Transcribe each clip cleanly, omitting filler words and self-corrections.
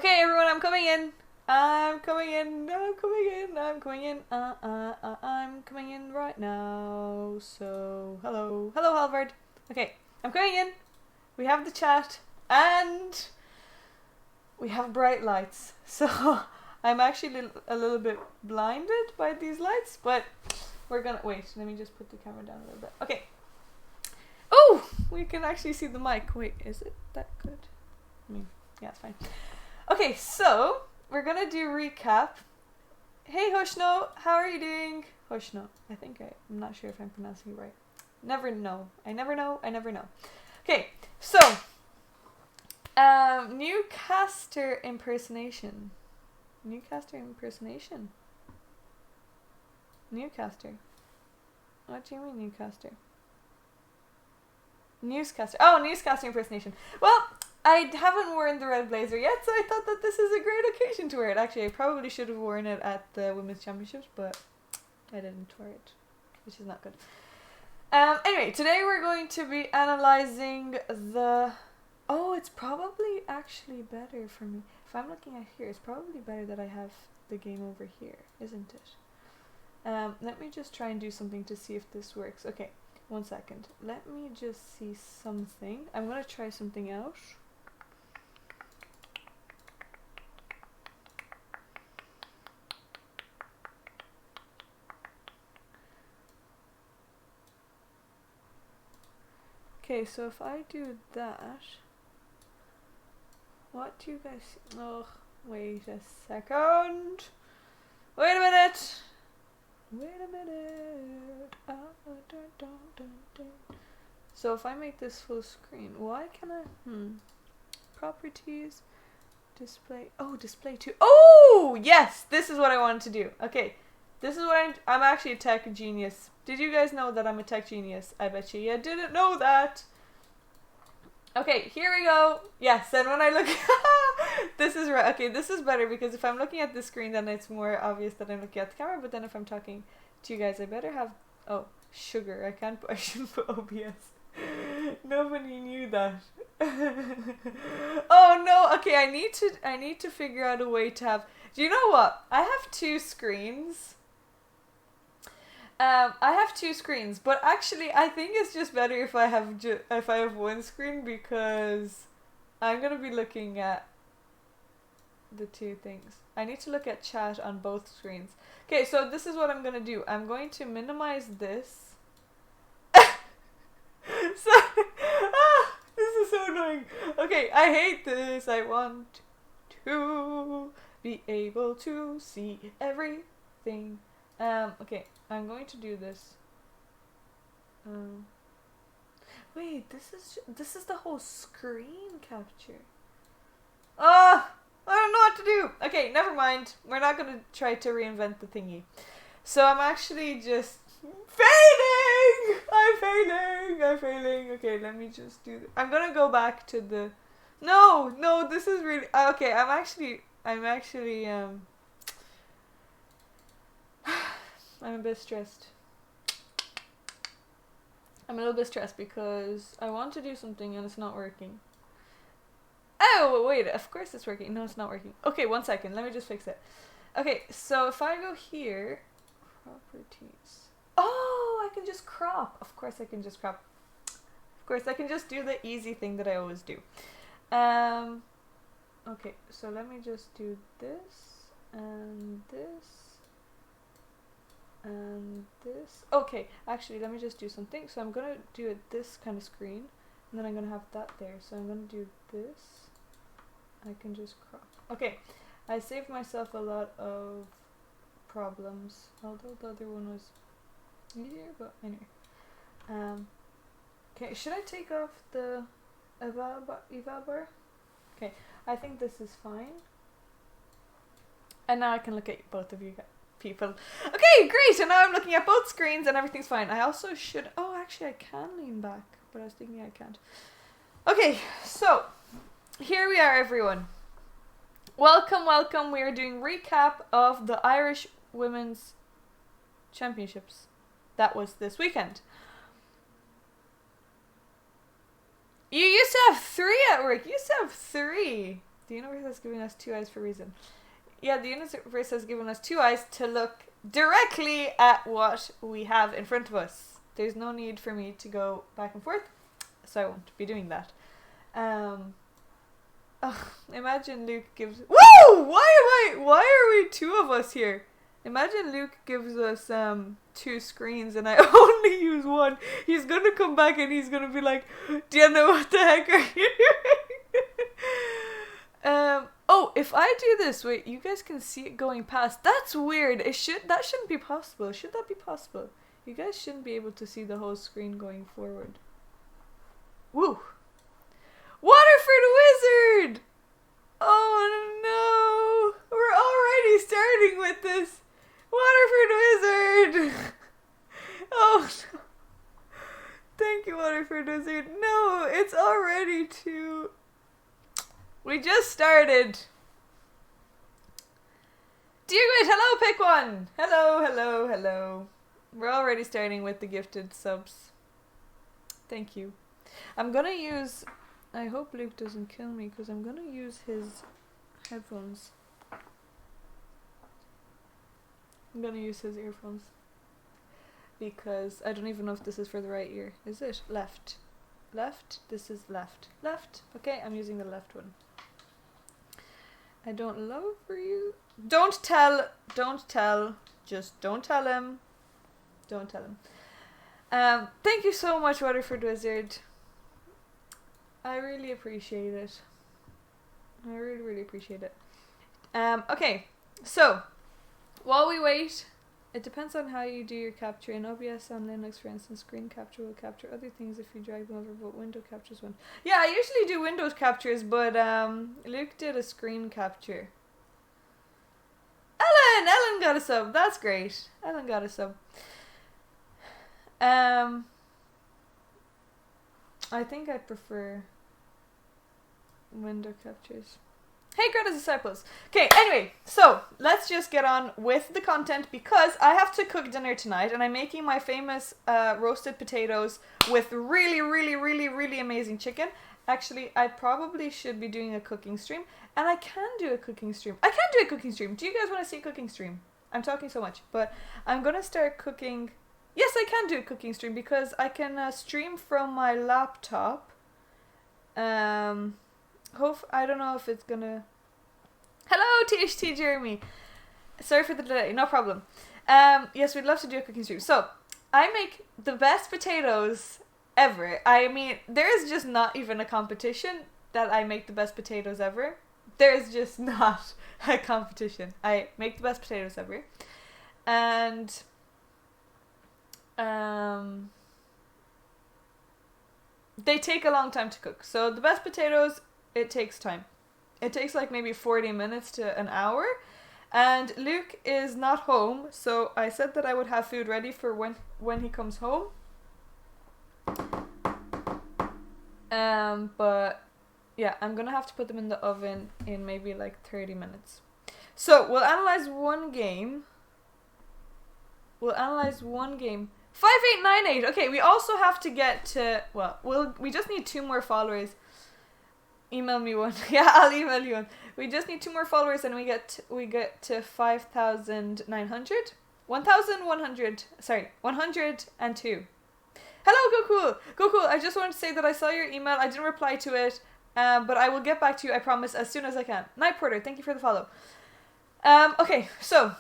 Okay, everyone, I'm coming in. I'm coming in. I'm coming in. I'm coming in. I'm coming in right now. So, hello. Hello, Halvard. Okay, I'm coming in. We have the chat. And we have bright lights. So, I'm actually a little bit blinded by these lights. But we're gonna... Wait, let me just put the camera down a little bit. Okay. Oh! We can actually see the mic. Wait, is it that good? I mean, yeah, it's fine. Okay, so we're gonna do recap. Hey Hoshno, how are you doing? Hoshno, I'm not sure if I'm pronouncing it right. Never know. I never know. I never know. Okay, so new caster impersonation. New caster impersonation. New caster. What do you mean new caster? Newscaster. Oh, newscaster impersonation. Well, I haven't worn the red blazer yet, so I thought that this is a great occasion to wear it. Actually, I probably should have worn it at the Women's Championships, but I didn't wear it, which is not good. Anyway, today we're going to be analyzing the... Oh, it's probably actually better for me. If I'm looking at here, it's probably better that I have the game over here, isn't it? Let me just try and do something to see if this works. Okay, 1 second. Let me just see something. I'm going to try something out. Okay, so if I do that, what do you guys see? Oh, wait a second. Wait a minute. Wait a minute. So if I make this full screen, why can I? Properties, display. Oh, display to. Oh, yes. This is what I wanted to do. Okay. This is what I'm actually a tech genius. Did you guys know that I'm a tech genius? I bet you didn't know that. Okay, here we go. Yes, and when I look... this is right. Okay, this is better because if I'm looking at the screen, then it's more obvious that I'm looking at the camera. But then if I'm talking to you guys, I better have... Oh, sugar. I shouldn't put OBS. Nobody knew that. Oh no. Okay, I need to figure out a way to have... Do you know what? I have 2 screens. I have 2 screens, but actually I think it's just better if I have 1 screen because I'm gonna be looking at the 2 things. I need to look at chat on both screens. Okay, so this is what I'm gonna do. I'm going to minimize this. This is so annoying. Okay, I hate this. I want to be able to see everything. Okay, I'm going to do this. Wait, this is the whole screen capture. I don't know what to do. Okay, never mind. We're not gonna try to reinvent the thingy. So I'm actually just failing. I'm failing. Okay, let me just do. I'm gonna go back to the. No, this is really okay. I'm actually. I'm a bit stressed. I'm a little bit stressed because I want to do something and it's not working. Oh, wait, of course it's working. No, it's not working. Okay, 1 second. Let me just fix it. Okay, so if I go here, properties. Oh, I can just crop. Of course I can just crop. Of course I can just do the easy thing that I always do. Okay, so let me just do this and this. And this. Okay, actually, let me just do something. So I'm gonna do it this kind of screen, and then I'm gonna have that there. So I'm gonna do this. I can just crop. Okay, I saved myself a lot of problems, although the other one was easier. But anyway, okay, should I take off the eval bar? Okay, I think this is fine. And now I can look at both of you guys. People. Okay, great. And now I'm looking at both screens and everything's fine. I also should... Oh, actually, I can lean back, but I was thinking I can't. Okay, so here we are, everyone. Welcome. We are doing recap of the Irish Women's Championships. That was this weekend. You used to have 3 at work. You used to have 3. The universe has given us 2 eyes for a reason. Yeah, the universe has given us 2 eyes to look directly at what we have in front of us. There's no need for me to go back and forth, so I won't be doing that. Imagine Luke gives... Whoa! Why are we 2 of us here? Imagine Luke gives us 2 screens and I only use 1. He's gonna come back and he's gonna be like, Diana, what the heck are you doing? Oh, if I do this, wait, you guys can see it going past. That's weird. That shouldn't be possible. Should that be possible? You guys shouldn't be able to see the whole screen going forward. Woo! Waterford Wizard! Oh no! We're already starting with this. Waterford Wizard! Oh no. Thank you, Waterford Wizard. No, it's already too... We just started. Dear Gwyd, hello, pick one. Hello. We're already starting with the gifted subs. Thank you. I'm gonna use... I hope Luke doesn't kill me because I'm gonna use his headphones. I'm gonna use his earphones. Because I don't even know if this is for the right ear. Is it? Left. Left? This is left. Left. Okay, I'm using the left one. I don't love for you. Don't tell. Just don't tell him. Don't tell him. Thank you so much, Waterford Wizard. I really appreciate it. I really appreciate it. Okay, so while we wait, it depends on how you do your capture. In OBS on Linux, for instance, screen capture will capture other things if you drag them over, but window captures one. Yeah, I usually do Windows captures, but Luke did a screen capture. Ellen got a sub. That's great. Ellen got a sub. I think I prefer window captures. Hey, Greta's Disciples. Okay, anyway, so let's just get on with the content because I have to cook dinner tonight and I'm making my famous roasted potatoes with really amazing chicken. Actually, I probably should be doing a cooking stream, and I can do a cooking stream. Do you guys want to see a cooking stream? I'm talking so much, but I'm gonna start cooking. Yes, I can do a cooking stream because I can stream from my laptop. I don't know if it's gonna... Hello, THT Jeremy. Sorry for the delay, no problem. Yes, we'd love to do a cooking stream. So, I make the best potatoes ever. I mean, there is just not even a competition that I make the best potatoes ever. There is just not a competition. I make the best potatoes ever. And... they take a long time to cook. So the best potatoes, it takes time. It takes like maybe 40 minutes to an hour. And Luke is not home, so I said that I would have food ready for when he comes home. But yeah, I'm gonna have to put them in the oven in maybe like 30 minutes. So we'll analyze one game. 5898. Okay, we also have to get to... Well, we just need 2 more followers. Email me one. Yeah, I'll email you one. We just need 2 more followers and we get to 5,900. 1,100. Sorry, 102. Hello, Goku. I just wanted to say that I saw your email. I didn't reply to it, but I will get back to you, I promise, as soon as I can. Night Porter, thank you for the follow. Okay, so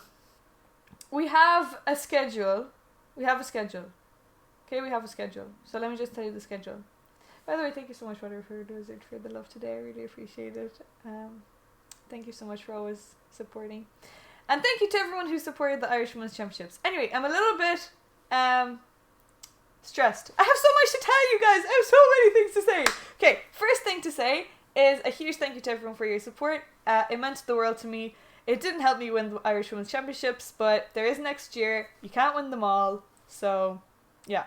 we have a schedule. Okay, we have a schedule. So let me just tell you the schedule. By the way, thank you so much, Waterford Wizard, for the love today. I really appreciate it. Thank you so much for always supporting. And thank you to everyone who supported the Irish Women's Championships. Anyway, I'm a little bit stressed. I have so much to tell you guys. I have so many things to say. Okay, first thing to say is a huge thank you to everyone for your support. It meant the world to me. It didn't help me win the Irish Women's Championships, but there is next year. You can't win them all. So, yeah.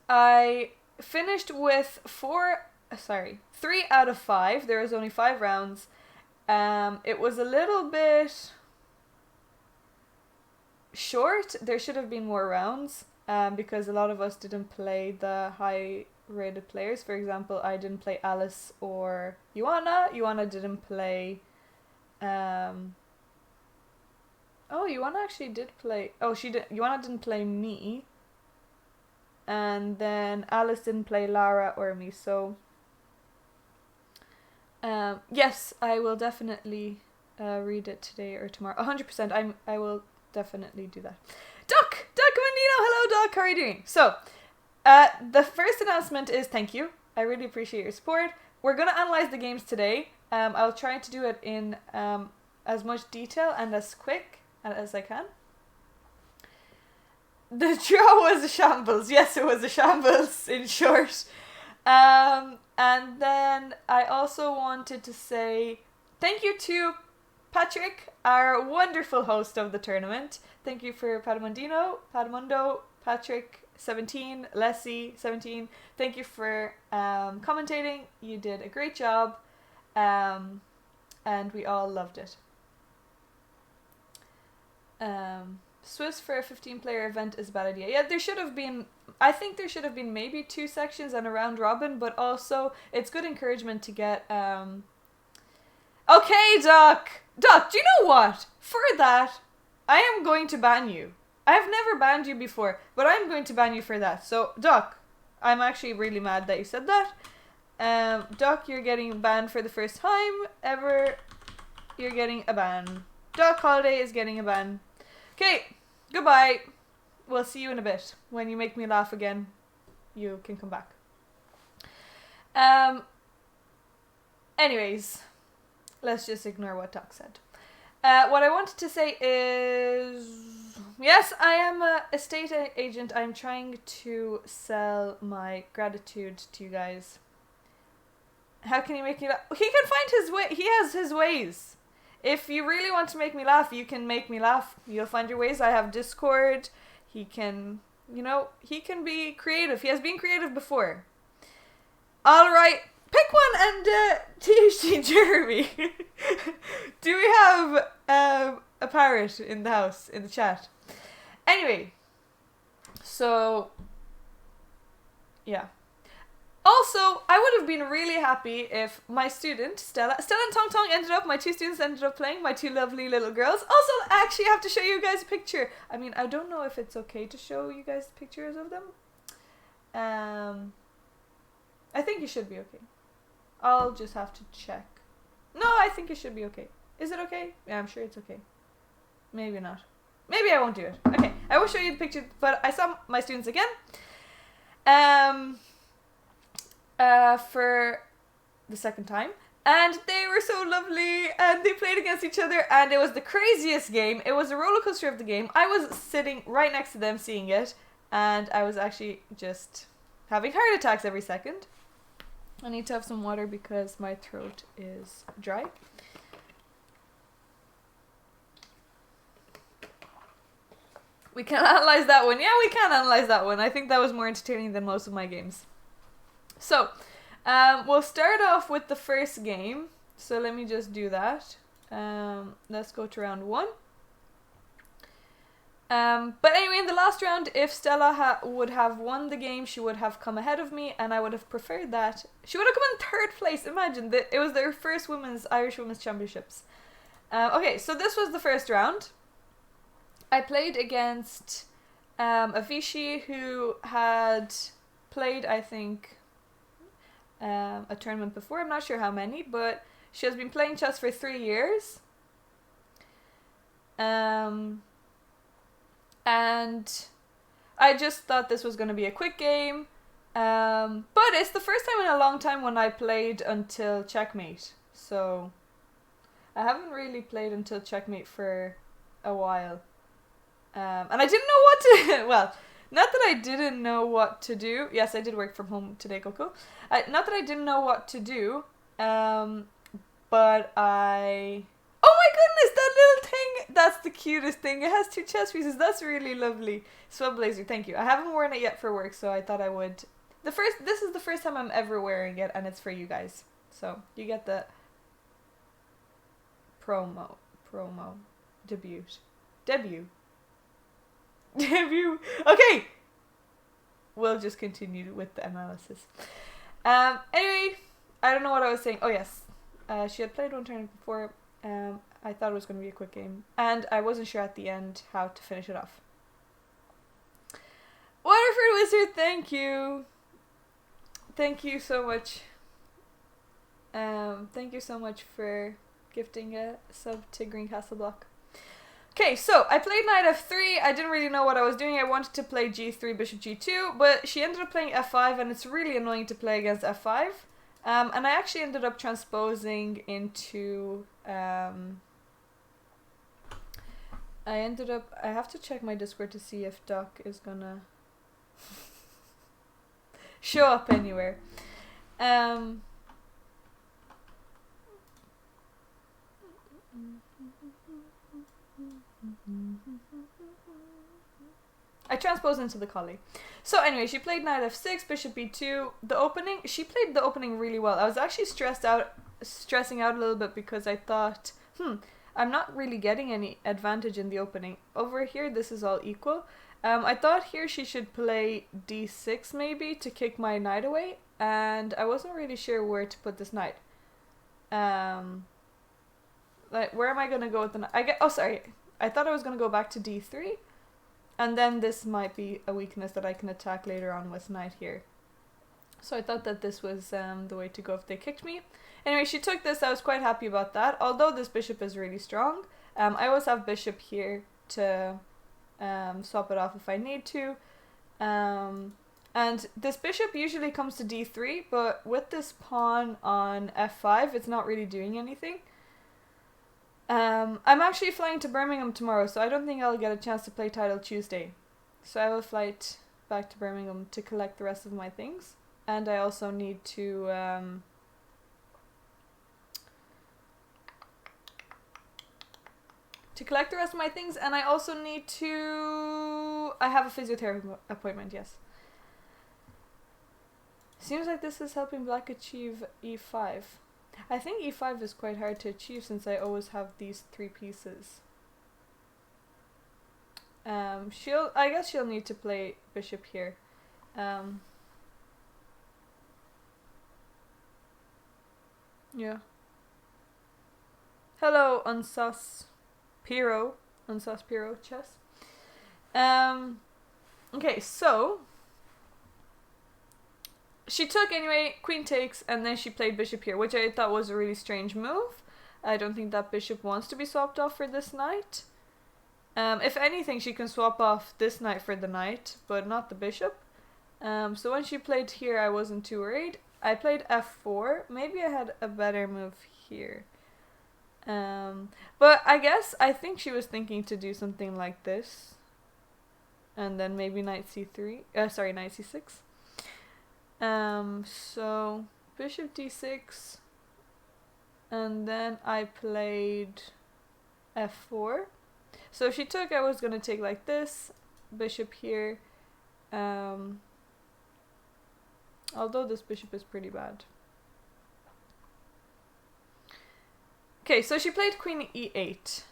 I finished with 3 out of 5. There was only 5 rounds. It was a little bit short. There should have been more rounds, because a lot of us didn't play the high rated players. For example, I didn't play Alice or Ioana. Ioana didn't play. Ioana actually did play. Oh, she did. Ioana didn't play me. And then Alice didn't play Lara or me. So, yes, I will definitely read it today or tomorrow. 100%. I will definitely do that. Doc Mandino. Hello, Doc. How are you doing? So, the first announcement is thank you. I really appreciate your support. We're gonna analyze the games today. I'll try to do it in as much detail and as quick as I can. The draw was a shambles. Yes, it was a shambles, in short. And then I also wanted to say thank you to Patrick, our wonderful host of the tournament. Thank you for Padamundo, Patrick, 17, Leslie, 17. Thank you for commentating. You did a great job. And we all loved it. Swiss for a 15-player event is a bad idea. Yeah, I think there should have been maybe 2 sections and a round robin, but also it's good encouragement to get Okay, Doc, do you know what? For that, I am going to ban you. I have never banned you before, but I'm going to ban you for that. So, Doc, I'm actually really mad that you said that. Doc, you're getting banned for the first time ever. You're getting a ban. Doc Holiday is getting a ban. Okay, goodbye. We'll see you in a bit. When you make me laugh again, you can come back. Anyways, let's just ignore what Doc said. What I wanted to say is, yes, I am a estate agent. I'm trying to sell my gratitude to you guys. How can you make me laugh? He can find his way. He has his ways. If you really want to make me laugh, you can make me laugh. You'll find your ways. I have Discord. He can, he can be creative. He has been creative before. All right. Pick one and THT Jeremy. Do we have a parrot in the house, in the chat? Anyway. So, yeah. Also, I would have been really happy if my student, Stella and Tong Tong my 2 students ended up playing, my 2 lovely little girls. Also, I actually have to show you guys a picture. I mean, I don't know if it's okay to show you guys pictures of them. I think it should be okay. I'll just have to check. No, I think it should be okay. Is it okay? Yeah, I'm sure it's okay. Maybe not. Maybe I won't do it. Okay, I will show you the picture, but I saw my students again. For the second time, and they were so lovely, and they played against each other, and it was the craziest game. It was a roller coaster of the game. I was sitting right next to them seeing it, and I was actually just having heart attacks every second. I need to have some water because my throat is dry. We can analyze that one. Yeah, we can analyze that one. I think that was more entertaining than most of my games. So, we'll start off with the first game. So let me just do that. Let's go to round 1. But anyway, in the last round, if Stella would have won the game, she would have come ahead of me, and I would have preferred that. She would have come in 3rd place. Imagine, that it was their first Irish Women's Championships. Okay, so this was the first round. I played against Avicii, who had played, I think, a tournament before. I'm not sure how many, but she has been playing chess for 3 years. And I just thought this was going to be a quick game. But it's the first time in a long time when I played until checkmate. So I haven't really played until checkmate for a while. And I didn't know what to... well, not that I didn't know what to do. Yes, I did work from home today, Coco. Not that I didn't know what to do. But I... oh my goodness, that little thing! That's the cutest thing. It has 2 chess pieces. That's really lovely. Swell Blazer, thank you. I haven't worn it yet for work, so I thought I would. This is the first time I'm ever wearing it, and it's for you guys. So, you get the promo. Debut. Okay! we'll just continue with the analysis. Anyway, I don't know what I was saying. Oh yes, she had played one turn before. I thought it was going to be a quick game, and I wasn't sure at the end how to finish it off. Waterford Wizard, thank you. Thank you so much. Thank you so much for gifting a sub to Green Castle Block. Okay, so I played knight f3. I didn't really know what I was doing. I wanted to play g3, bishop g2, but she ended up playing f5, and it's really annoying to play against f5. And I actually ended up transposing into... I have to check my Discord to see if Doc is gonna show up anywhere. I transposed into the collie. So anyway, she played knight f6, bishop b2. She played the opening really well. I was actually stressing out a little bit because I thought, I'm not really getting any advantage in the opening. Over here, this is all equal. I thought here she should play d6 maybe to kick my knight away, and I wasn't really sure where to put this knight. Like, where am I gonna go with the knight? I thought I was gonna go back to d3, and then this might be a weakness that I can attack later on with knight here. So I thought that this was the way to go if they kicked me. Anyway, she took this. I was quite happy about that. Although this bishop is really strong, I always have bishop here to swap it off if I need to. And this bishop usually comes to d3, but with this pawn on f5, it's not really doing anything. I'm actually flying to Birmingham tomorrow, so I don't think I'll get a chance to play Title Tuesday. So I will flight back to Birmingham to collect the rest of my things. And I also need to... collect the rest of my things, and I also need to... I have a physiotherapy appointment, yes. Seems like this is helping black achieve e5. I think e5 is quite hard to achieve since I always have these three pieces. I guess she'll need to play bishop here. Yeah. Hello, Unsus Piro chess. Okay, so she took anyway, queen takes, and then she played bishop here, which I thought was a really strange move. I don't think that bishop wants to be swapped off for this knight. If anything, she can swap off this knight for the knight, but not the bishop. So when she played here, I wasn't too worried. I played f4. Maybe I had a better move here. But I think she was thinking to do something like this. And then maybe knight c3. Knight c6. So bishop d6. And then I played f4. So if she took, I was going to take like this. Bishop here. Although this bishop is pretty bad. Okay, so she played queen e8.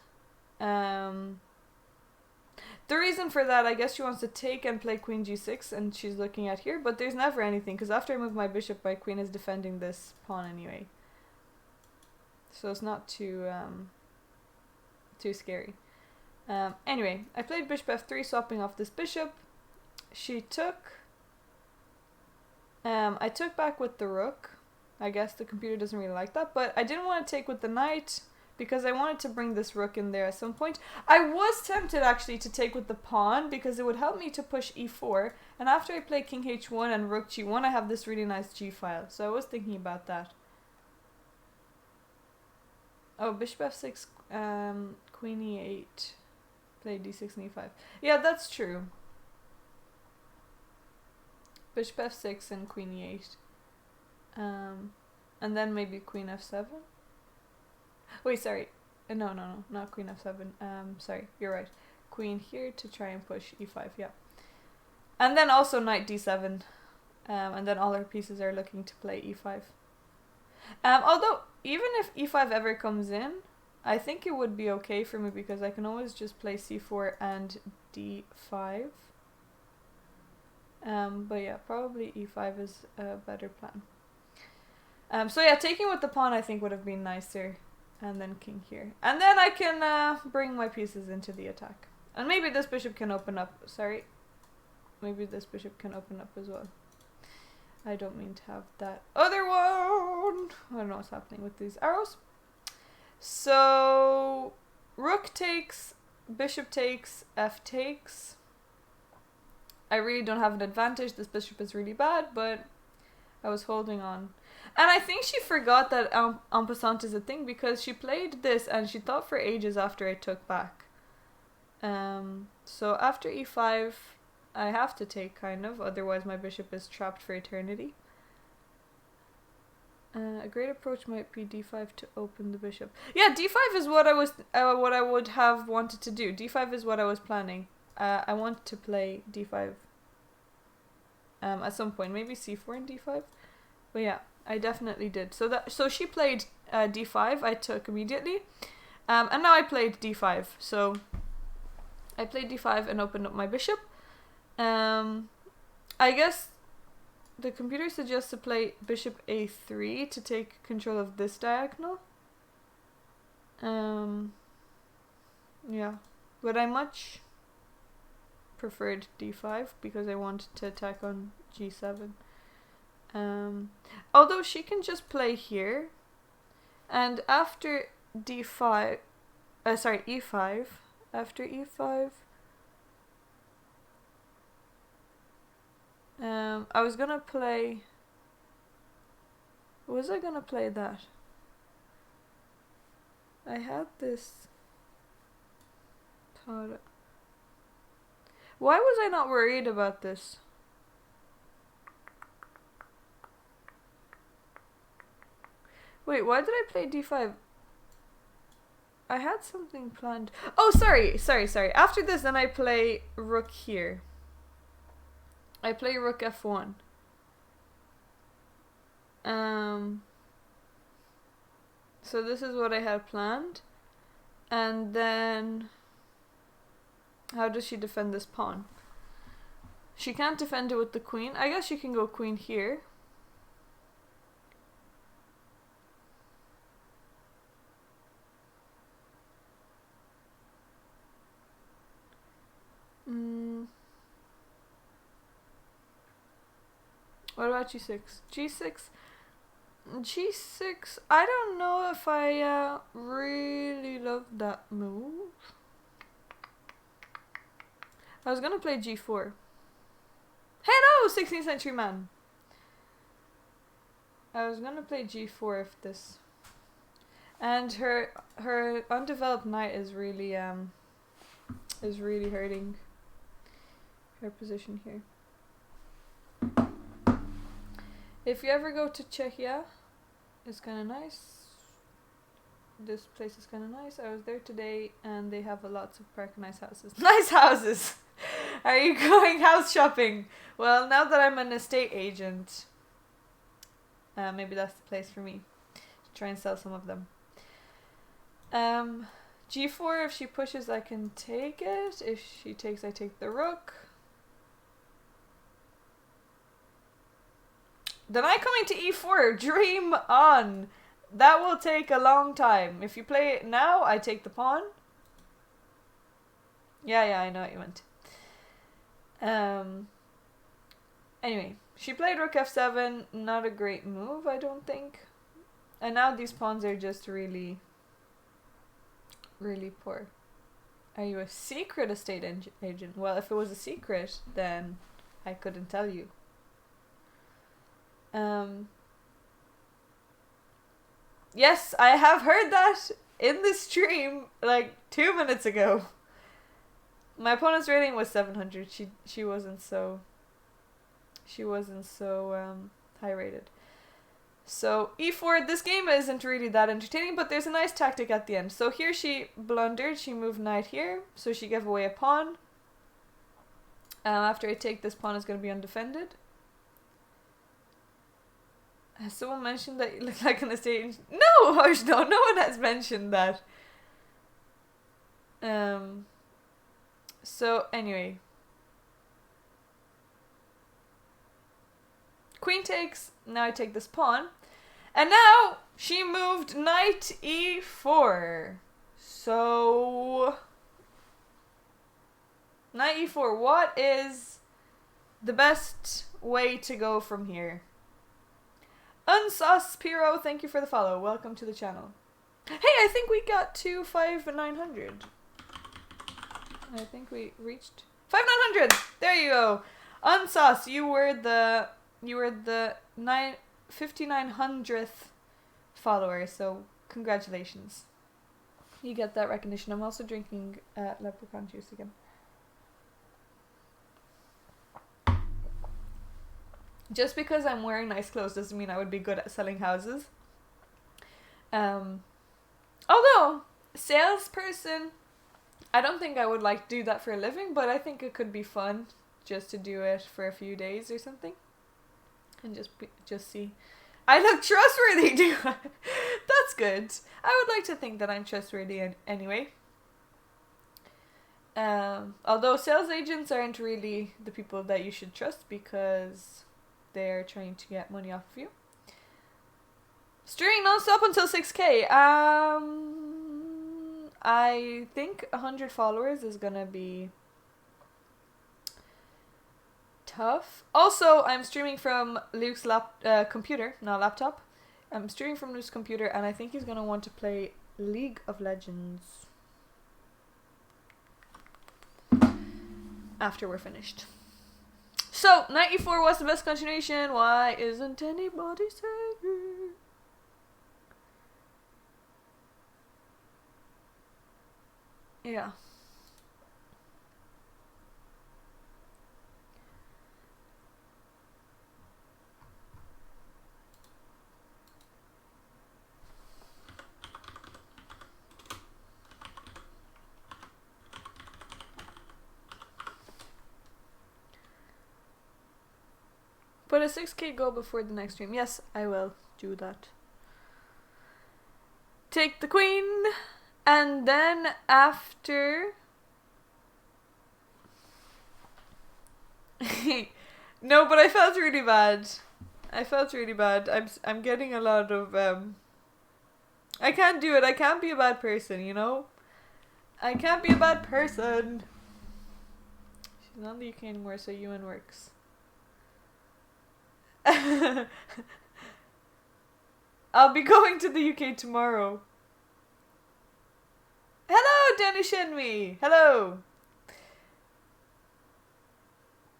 The reason for that, I guess she wants to take and play queen g6, and she's looking at here, but there's never anything, because after I move my bishop, my queen is defending this pawn anyway. So it's not too scary. Anyway, I played bishop f3, swapping off this bishop. She took. I took back with the rook. I guess the computer doesn't really like that, but I didn't want to take with the knight because I wanted to bring this rook in there at some point. I was tempted actually to take with the pawn because it would help me to push e4, and after I play king h1 and rook g1, I have this really nice g file, so I was thinking about that. Oh, bishop f6, queen e8, play d6 and e5. Yeah, that's true. Bishop f6 and queen e8. And then maybe queen f7. Wait, sorry. No, not queen f7. Sorry, you're right. Queen here to try and push e5, yeah. And then also knight d7. And then all our pieces are looking to play e5. Although, even if e5 ever comes in, I think it would be okay for me because I can always just play c4 and d5. But yeah, probably e5 is a better plan. So yeah, taking with the pawn I think would have been nicer. And then king here. And then I can bring my pieces into the attack. And maybe this bishop can open up. Sorry. Maybe this bishop can open up as well. I don't mean to have that other one. I don't know what's happening with these arrows. So rook takes, bishop takes, f takes. I really don't have an advantage. This bishop is really bad, but I was holding on. And I think she forgot that en passant is a thing because she played this and she thought for ages after I took back. So after e5, I have to take kind of, otherwise my bishop is trapped for eternity. A great approach might be d5 to open the bishop. Yeah, d5 is what I would have wanted to do. d5 is what I was planning. I want to play d5 at some point, maybe c4 and d5. But yeah, I definitely did. So she played d5. I took immediately, and now I played d5. So I played d5 and opened up my bishop. I guess the computer suggests to play bishop a3 to take control of this diagonal. Yeah, but I much preferred d5 because I wanted to attack on g7. Although she can just play here, and after d5, sorry, e5, after e5, I was gonna play, was I gonna play that? I had this thought. Why was I not worried about this? Wait, why did I play d5? I had something planned. Oh, sorry. After this, then I play rook here. I play rook f1. So this is what I had planned. And then how does she defend this pawn? She can't defend it with the queen. I guess she can go queen here. What about g6? G6, I don't know if I really love that move. I was gonna play g4. Hello, 16th century man! I was gonna play g4 if this... And her undeveloped knight is really hurting her position here. If you ever go to Czechia, it's kind of nice. This place is kind of nice. I was there today and they have lots of park nice houses. Nice houses! Are you going house shopping? Well, now that I'm an estate agent, maybe that's the place for me to try and sell some of them. G4, if she pushes, I can take it. If she takes, I take the rook. The knight coming to e4, dream on. That will take a long time. If you play it now, I take the pawn. Yeah, I know what you meant. Anyway, she played rook f7, not a great move, I don't think. And now these pawns are just really poor. Are you a secret estate agent? Well, if it was a secret, then I couldn't tell you. Yes, I have heard that in the stream like 2 minutes ago. My opponent's rating was 700. She wasn't so high rated. So e4, this game isn't really that entertaining, but there's a nice tactic at the end. So here she blundered, she moved knight here, so she gave away a pawn. After I take, this pawn is going to be undefended. Has someone mentioned that you look like an estate agent? No, Harsh, no one has mentioned that. So anyway. Queen takes, now I take this pawn. And now she moved knight e4. So knight e4, what is the best way to go from here? Unsus Piro, thank you for the follow. Welcome to the channel. Hey, I think we got to 5,900. I think we reached 5,900. There you go. Unsus, you were the 5,900th follower, so congratulations. You get that recognition. I'm also drinking leprechaun juice again. Just because I'm wearing nice clothes doesn't mean I would be good at selling houses. Although, salesperson, I don't think I would like to do that for a living, but I think it could be fun just to do it for a few days or something. And just see. I look trustworthy, do I? That's good. I would like to think that I'm trustworthy anyway. Although sales agents aren't really the people that you should trust because they're trying to get money off of you. Streaming non-stop until 6k. I think 100 followers is gonna be tough. Also, I'm streaming from Luke's computer, not laptop. I'm streaming from Luke's computer, and I think he's gonna want to play League of Legends after we're finished. So, knight e4 was the best continuation. Why isn't anybody saying? Yeah. Put a 6k goal before the next stream. Yes, I will do that. Take the queen, and then after... No, but I felt really bad. I'm getting a lot of I can't do it. I can't be a bad person, you know? I can't be a bad person. She's not in the UK anymore, so UN works. I'll be going to the UK tomorrow. Hello, Danny Shenmi. Hello.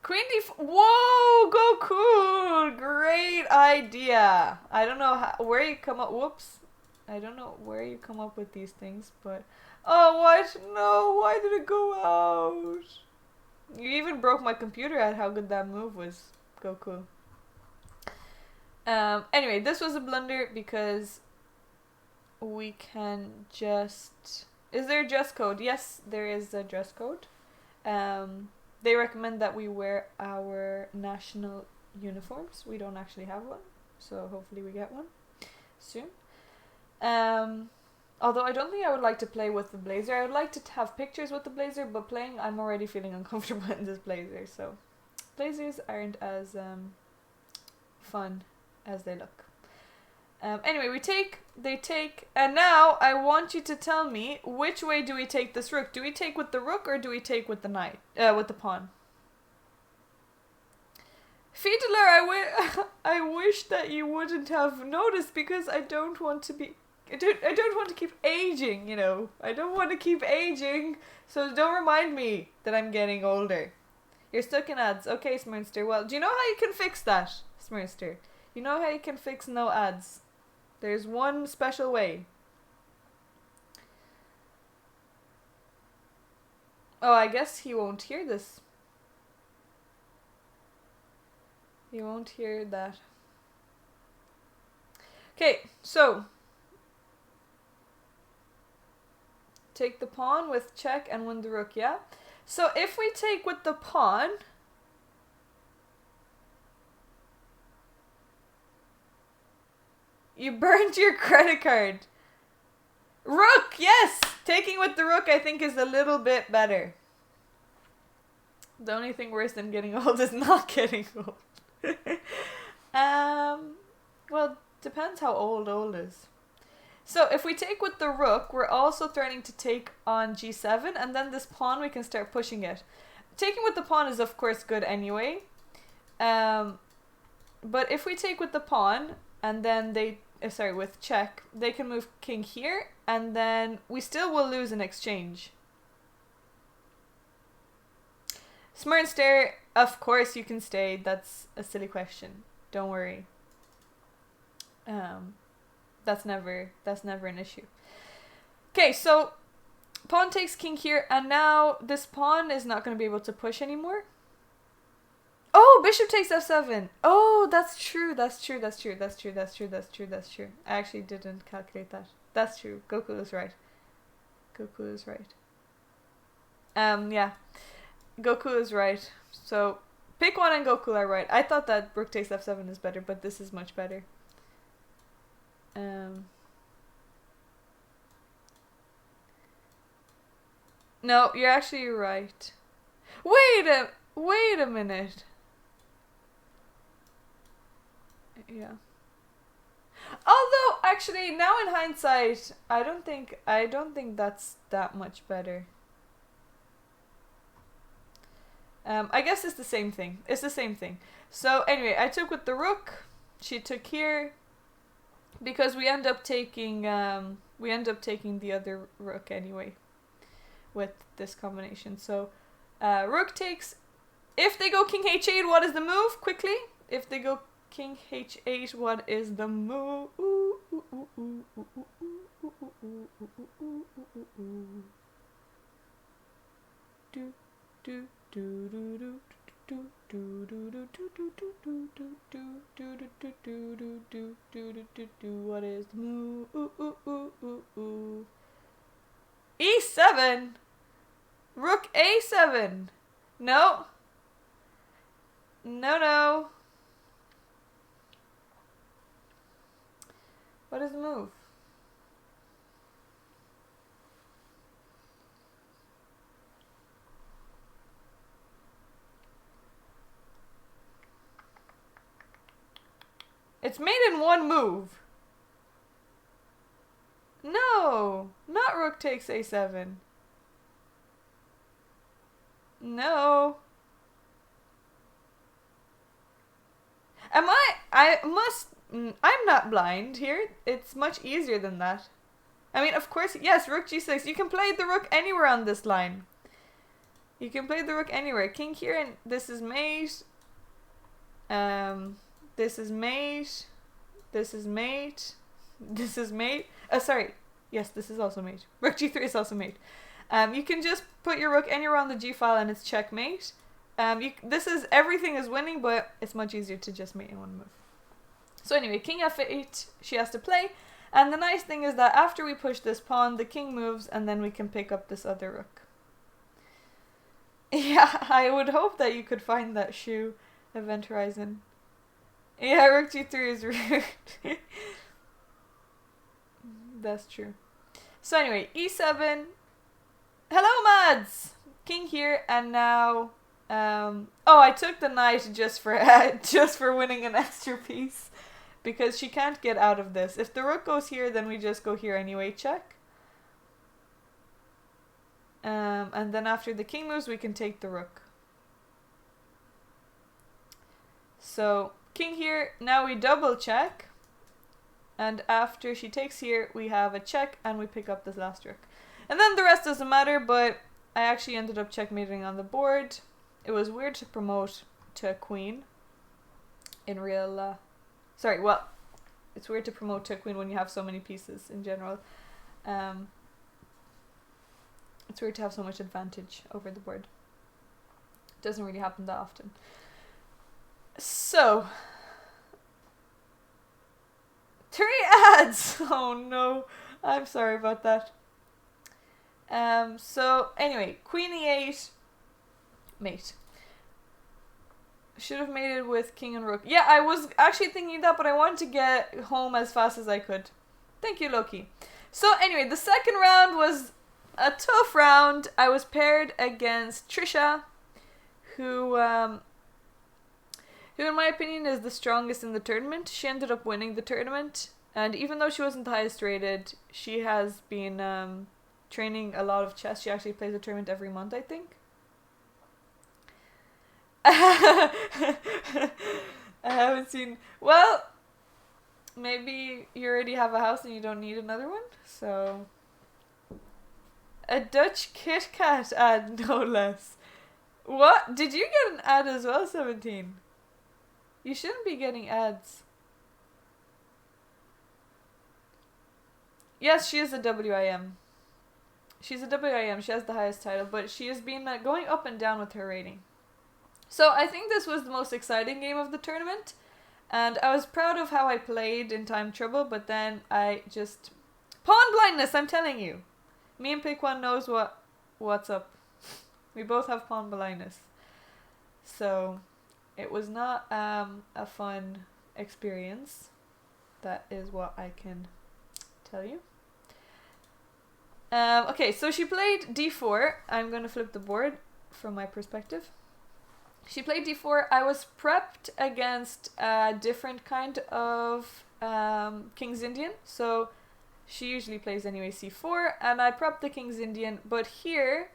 Queen d4. Whoa, go cool. Great idea. I don't know where you come up. Whoops. I don't know where you come up with these things, but... Oh, what? No, why did it go out? You even broke my computer at how good that move was. Go cool. Anyway, this was a blunder because we can just... Is there a dress code? Yes, there is a dress code. They recommend that we wear our national uniforms. We don't actually have one, so hopefully we get one soon. Although I don't think I would like to play with the blazer. I would like to have pictures with the blazer, but playing, I'm already feeling uncomfortable in this blazer, so blazers aren't as fun as they look. Anyway, they take, and now I want you to tell me, which way do we take this rook? Do we take with the rook or do we take with the knight, with the pawn? Fiedler, I wish that you wouldn't have noticed because I don't want to be, I don't want to keep aging, you know. I don't want to keep aging, so don't remind me that I'm getting older. You're stuck in ads. Okay, Smernster. Well, do you know how you can fix that, Smernster? You know how you can fix no ads? There's one special way. Oh, I guess he won't hear this. He won't hear that. Okay, so take the pawn with check and win the rook, yeah? So if we take with the pawn, you burned your credit card. Rook, yes! Taking with the rook I think is a little bit better. The only thing worse than getting old is not getting old. Well, depends how old is. So if we take with the rook, we're also threatening to take on g7, and then this pawn we can start pushing it. Taking with the pawn is of course good anyway. But if we take with the pawn, and then with check, they can move king here, and then we still will lose in exchange. Smart and stare, of course you can stay. That's a silly question. Don't worry. That's never an issue. Okay, so pawn takes king here, and now this pawn is not going to be able to push anymore. Oh, bishop takes f7. Oh, that's true. That's true. I actually didn't calculate that. That's true. Goku is right. Yeah. Goku is right. So, pick one and Goku are right. I thought that rook takes f7 is better, but this is much better. No, you're actually right. Wait a minute. Yeah. Although, actually, now in hindsight, I don't think that's that much better. I guess it's the same thing. So anyway, I took with the rook. She took here. Because we end up taking the other rook anyway. With this combination. So rook takes. If they go king h8, what is the move? Quickly. If they go king h8, what is the move? What is the move? E7. Rook a7. No. What is the move? It's made in one move. No, not rook takes a7. No. I'm not blind here. It's much easier than that. I mean, of course, yes, rook g6. You can play the rook anywhere on this line. You can play the rook anywhere. King here, and this is mate. This is mate. This is mate. This is mate. Sorry. Yes, this is also mate. Rook g3 is also mate. You can just put your rook anywhere on the g file and it's checkmate. Everything is winning, but it's much easier to just mate in one move. So anyway, king f8, she has to play. And the nice thing is that after we push this pawn, the king moves and then we can pick up this other rook. Yeah, I would hope that you could find that shoe, Event Horizon. Yeah, rook g3 is rude. That's true. So anyway, e7. Hello, Mads! King here, and now... I took the knight just for winning an extra piece. Because she can't get out of this. If the rook goes here, then we just go here anyway, check. And then after the king moves, we can take the rook. So, king here, now we double check. And after she takes here, we have a check and we pick up this last rook. And then the rest doesn't matter, but I actually ended up checkmating on the board. It was weird to promote to a queen in real... it's weird to promote to a queen when you have so many pieces in general. It's weird to have so much advantage over the board. It doesn't really happen that often. So... 3 ads! Oh no, I'm sorry about that. So anyway, queen e8, mate. Should have mated with king and rook. Yeah, I was actually thinking that, but I wanted to get home as fast as I could. Thank you, Loki. So anyway, the second round was a tough round. I was paired against Trisha, who who in my opinion is the strongest in the tournament. She ended up winning the tournament, and even though she wasn't the highest rated, she has been training a lot of chess. She actually plays a tournament every month, I think. I haven't seen... Well, maybe you already have a house and you don't need another one, so... A Dutch Kit Kat ad, no less. What? Did you get an ad as well, 17? You shouldn't be getting ads. Yes, she is a WIM. She's a WIM. She has the highest title, but she has been going up and down with her rating. So I think this was the most exciting game of the tournament, and I was proud of how I played in Time Trouble, but then I just... Pawn blindness, I'm telling you! Me and Piquan knows what's up. We both have pawn blindness. So, it was not a fun experience. That is what I can tell you. Okay, so she played d4. I'm going to flip the board from my perspective. She played d4. I was prepped against a different kind of King's Indian. So she usually plays anyway c4. And I prepped the King's Indian. But here,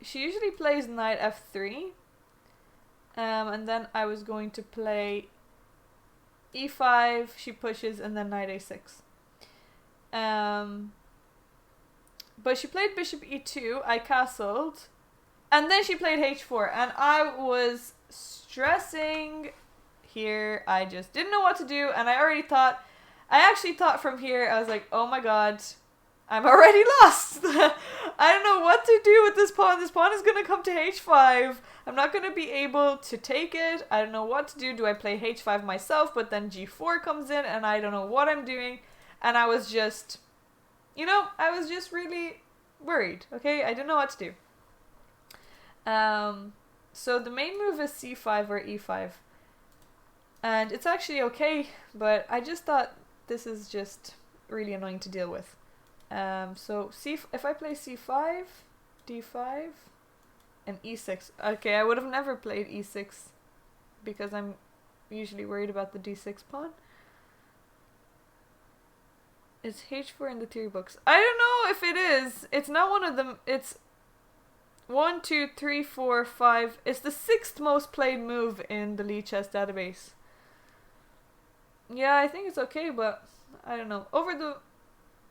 she usually plays knight f3. And then I was going to play e5. She pushes and then knight a6. But she played bishop e2. I castled. And then she played h4, and I was stressing here. I just didn't know what to do, and I actually thought from here, I was like, oh my god, I'm already lost. I don't know what to do with this pawn. This pawn is going to come to h5. I'm not going to be able to take it. I don't know what to do. Do I play h5 myself, but then g4 comes in, and I don't know what I'm doing. And I was just, I was just really worried, okay? I didn't know what to do. So the main move is c5 or e5. And it's actually okay, but I just thought this is just really annoying to deal with. So if I play c5, d5, and e6. Okay, I would have never played e6 because I'm usually worried about the d6 pawn. It's h4 in the theory books. I don't know if it is. It's not one of them. It's 1, 2, 3, 4, 5. It's the 6th most played move in the Lichess database. Yeah, I think it's okay, but I don't know. Over the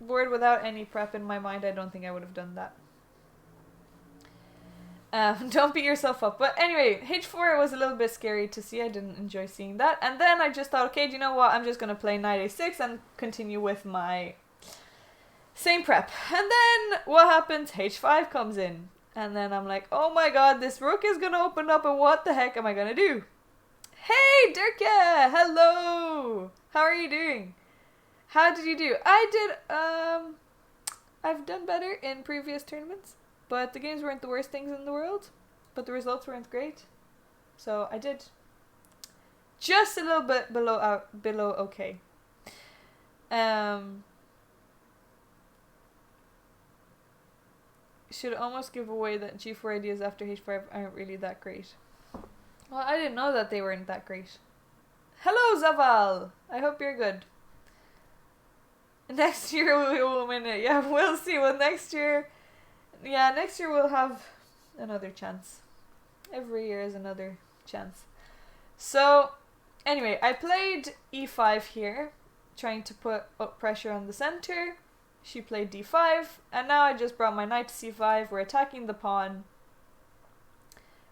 board without any prep in my mind, I don't think I would have done that. Don't beat yourself up. But anyway, h4 was a little bit scary to see. I didn't enjoy seeing that. And then I just thought, okay, do you know what? I'm just going to play knight a6 and continue with my same prep. And then what happens? h5 comes in. And then I'm like, oh my god, this rook is going to open up, and what the heck am I going to do? Hey, Dirkje! Hello! How are you doing? How did you do? I've done better in previous tournaments, but the games weren't the worst things in the world, but the results weren't great. So I did just a little bit below okay. Should almost give away that g4 ideas after h5 aren't really that great. Well, I didn't know that they weren't that great. Hello, Zaval! I hope you're good. Next year we will win it. Yeah, we'll see. Well, next year we'll have another chance. Every year is another chance. So, anyway, I played e5 here, trying to put up pressure on the center. She played d5, and now I just brought my knight to c5. We're attacking the pawn,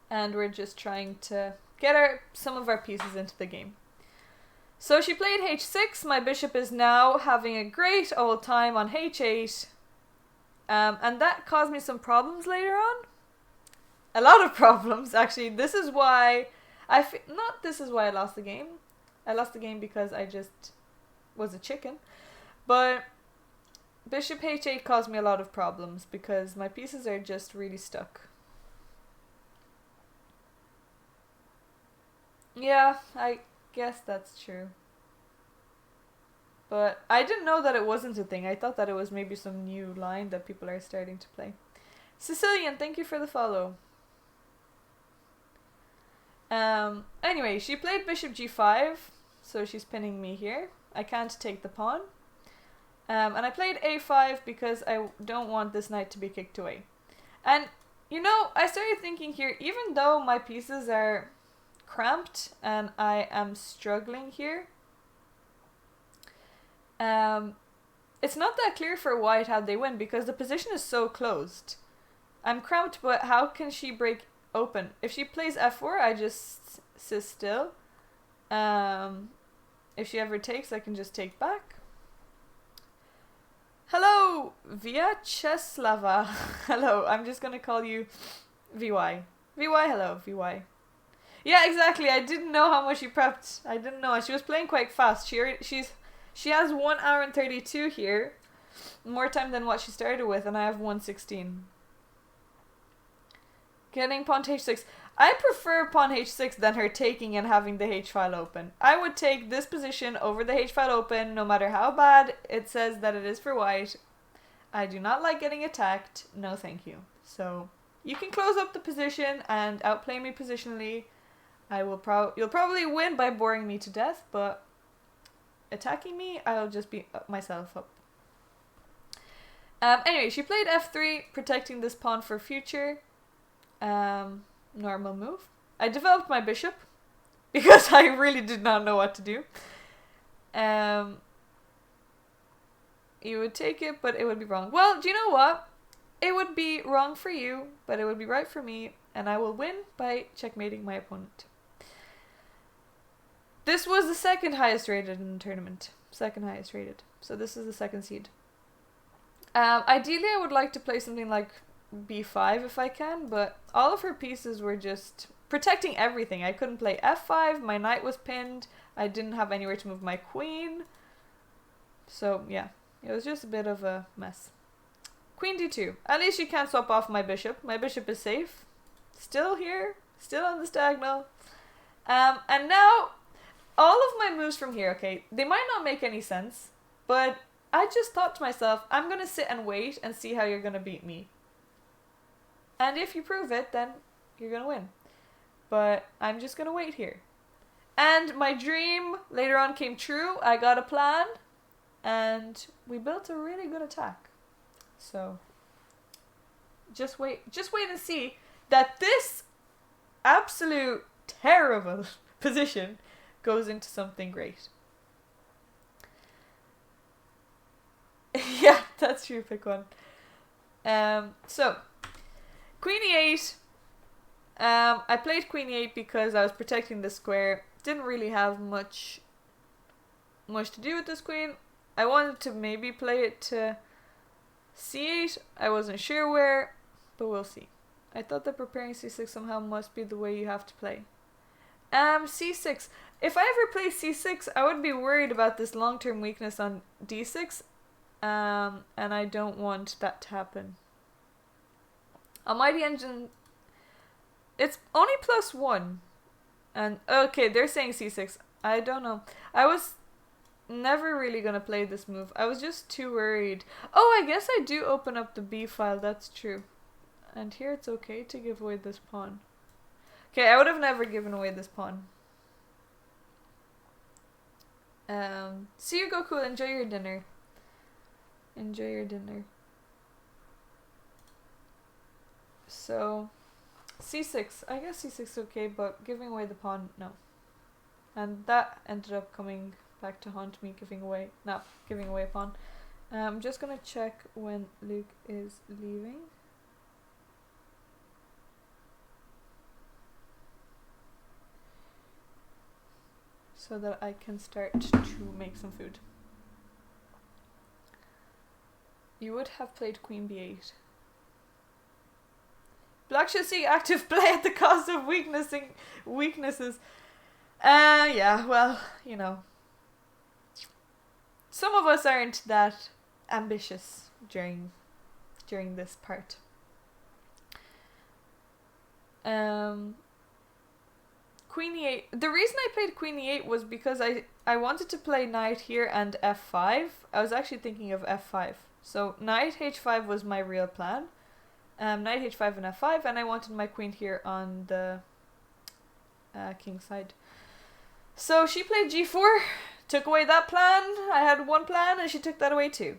and we're just trying to get some of our pieces into the game. So she played h6. My bishop is now having a great old time on h8, and that caused me some problems later on. A lot of problems, actually. This is why this is why I lost the game. I lost the game because I just was a chicken, but bishop h8 caused me a lot of problems because my pieces are just really stuck. Yeah, I guess that's true. But I didn't know that it wasn't a thing. I thought that it was maybe some new line that people are starting to play. Sicilian, thank you for the follow. Anyway, she played bishop g5, so she's pinning me here. I can't take the pawn. And I played a5 because I don't want this knight to be kicked away. And, you know, I started thinking here, even though my pieces are cramped and I am struggling here, it's not that clear for white how they win because the position is so closed. I'm cramped, but how can she break open? If she plays f4, I just sit still. If she ever takes, I can just take back. Hello, Vyacheslava. Hello, I'm just gonna call you VY. VY, hello, VY. Yeah, exactly, I didn't know how much she prepped. I didn't know. She was playing quite fast. She has 1 hour and 32 here. More time than what she started with, and I have 116. Getting pawn to h6. I prefer pawn h6 than her taking and having the h-file open. I would take this position over the h-file open no matter how bad it says that it is for white. I do not like getting attacked. No thank you. So you can close up the position and outplay me positionally. You'll probably win by boring me to death, but attacking me, I'll just beat myself up. Anyway, she played f3, protecting this pawn for future. Normal move. I developed my bishop because I really did not know what to do. You would take it, but it would be wrong. Well, do you know what? It would be wrong for you, but it would be right for me, and I will win by checkmating my opponent. This was the second highest rated in the tournament. Second highest rated. So this is the second seed. Ideally, I would like to play something like b5 if I can, but all of her pieces were just protecting everything. I couldn't play f5, my knight was pinned, I didn't have anywhere to move my queen. So yeah, it was just a bit of a mess. Queen d2. At least you can't swap off my bishop. My bishop is safe. Still here, still on the diagonal. And now, all of my moves from here, okay, they might not make any sense, but I just thought to myself, I'm gonna sit and wait and see how you're gonna beat me. And if you prove it, then you're gonna win. But I'm just gonna wait here. And my dream later on came true. I got a plan, and we built a really good attack. So just wait and see that this absolute terrible position goes into something great. Yeah, that's true, pick one. So Queen e8. I played Queen e8 because I was protecting the square. Didn't really have much to do with this queen. I wanted to maybe play it to c8. I wasn't sure where, but we'll see. I thought that preparing c6 somehow must be the way you have to play. C6. If I ever play c6, I would be worried about this long-term weakness on d6. And I don't want that to happen. Almighty Engine, it's only +1. And okay, they're saying c6. I don't know. I was never really gonna play this move. I was just too worried. Oh, I guess I do open up the b file. That's true. And here it's okay to give away this pawn. Okay, I would have never given away this pawn. See you, Goku. Enjoy your dinner. Enjoy your dinner. So, c6. I guess c6 is okay, but giving away the pawn, no. And that ended up coming back to haunt me, giving away a pawn. I'm just gonna check when Luke is leaving. So that I can start to make some food. You would have played Queen b8. Black should see active play at the cost of weaknesses. Yeah, well, you know. Some of us aren't that ambitious during this part. Queen e8. The reason I played Queen e8 was because I wanted to play knight here and f5. I was actually thinking of f5. So knight h5 was my real plan. Knight h5 and f5, and I wanted my queen here on the kingside. So she played g4, took away that plan. I had one plan and she took that away too.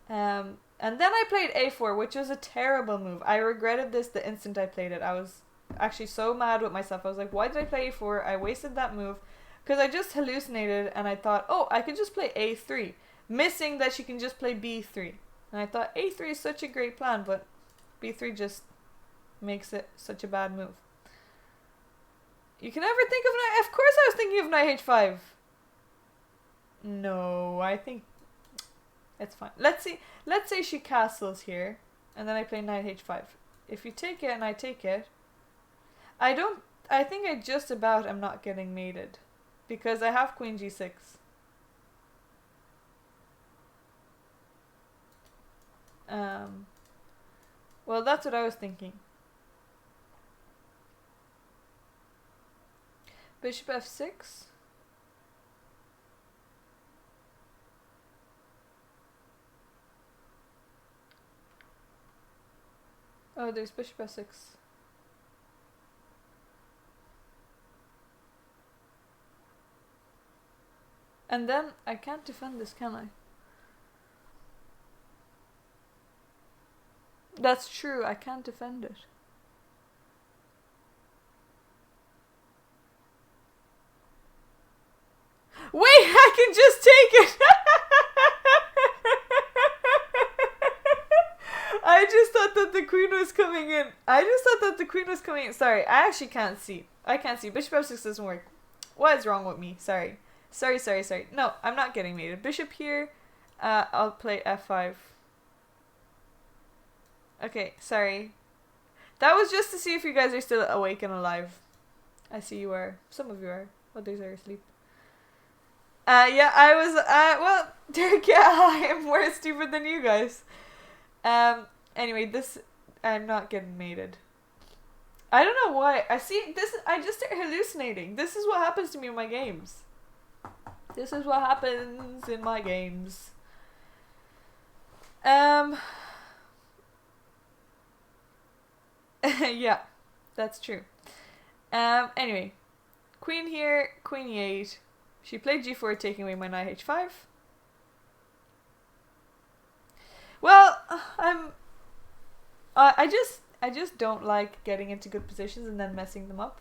And then I played a4, which was a terrible move. I regretted this the instant I played it. I was actually so mad with myself. I was like, why did I play a4? I wasted that move. Because I just hallucinated and I thought, oh, I could just play a3. Missing that she can just play b3. And I thought a3 is such a great plan, but b3 just makes it such a bad move. You can never think of knight. Of course I was thinking of knight h5. No, I think it's fine. Let's see. Let's say she castles here, and then I play knight h5. If you take it and I take it, I think I just about am not getting mated. Because I have queen g6. Well, that's what I was thinking. Bishop f6. Oh, there's bishop f6. And then I can't defend this, can I? That's true, I can't defend it. Wait, I can just take it! I just thought that the queen was coming in. Sorry, I actually can't see. I can't see. Bishop f6 doesn't work. What is wrong with me? Sorry. Sorry. No, I'm not getting mated. Bishop here. I'll play f5. Okay, sorry. That was just to see if you guys are still awake and alive. I see you are. Some of you are. Others are asleep. Yeah, I was, well, Derek, yeah, I am more stupid than you guys. Anyway, I'm not getting mated. I don't know why. I just start hallucinating. This is what happens to me in my games. This is what happens in my games. Yeah, that's true. Anyway, queen here, queen e8. She played g4, taking away my knight h5. Well, I just don't like getting into good positions and then messing them up.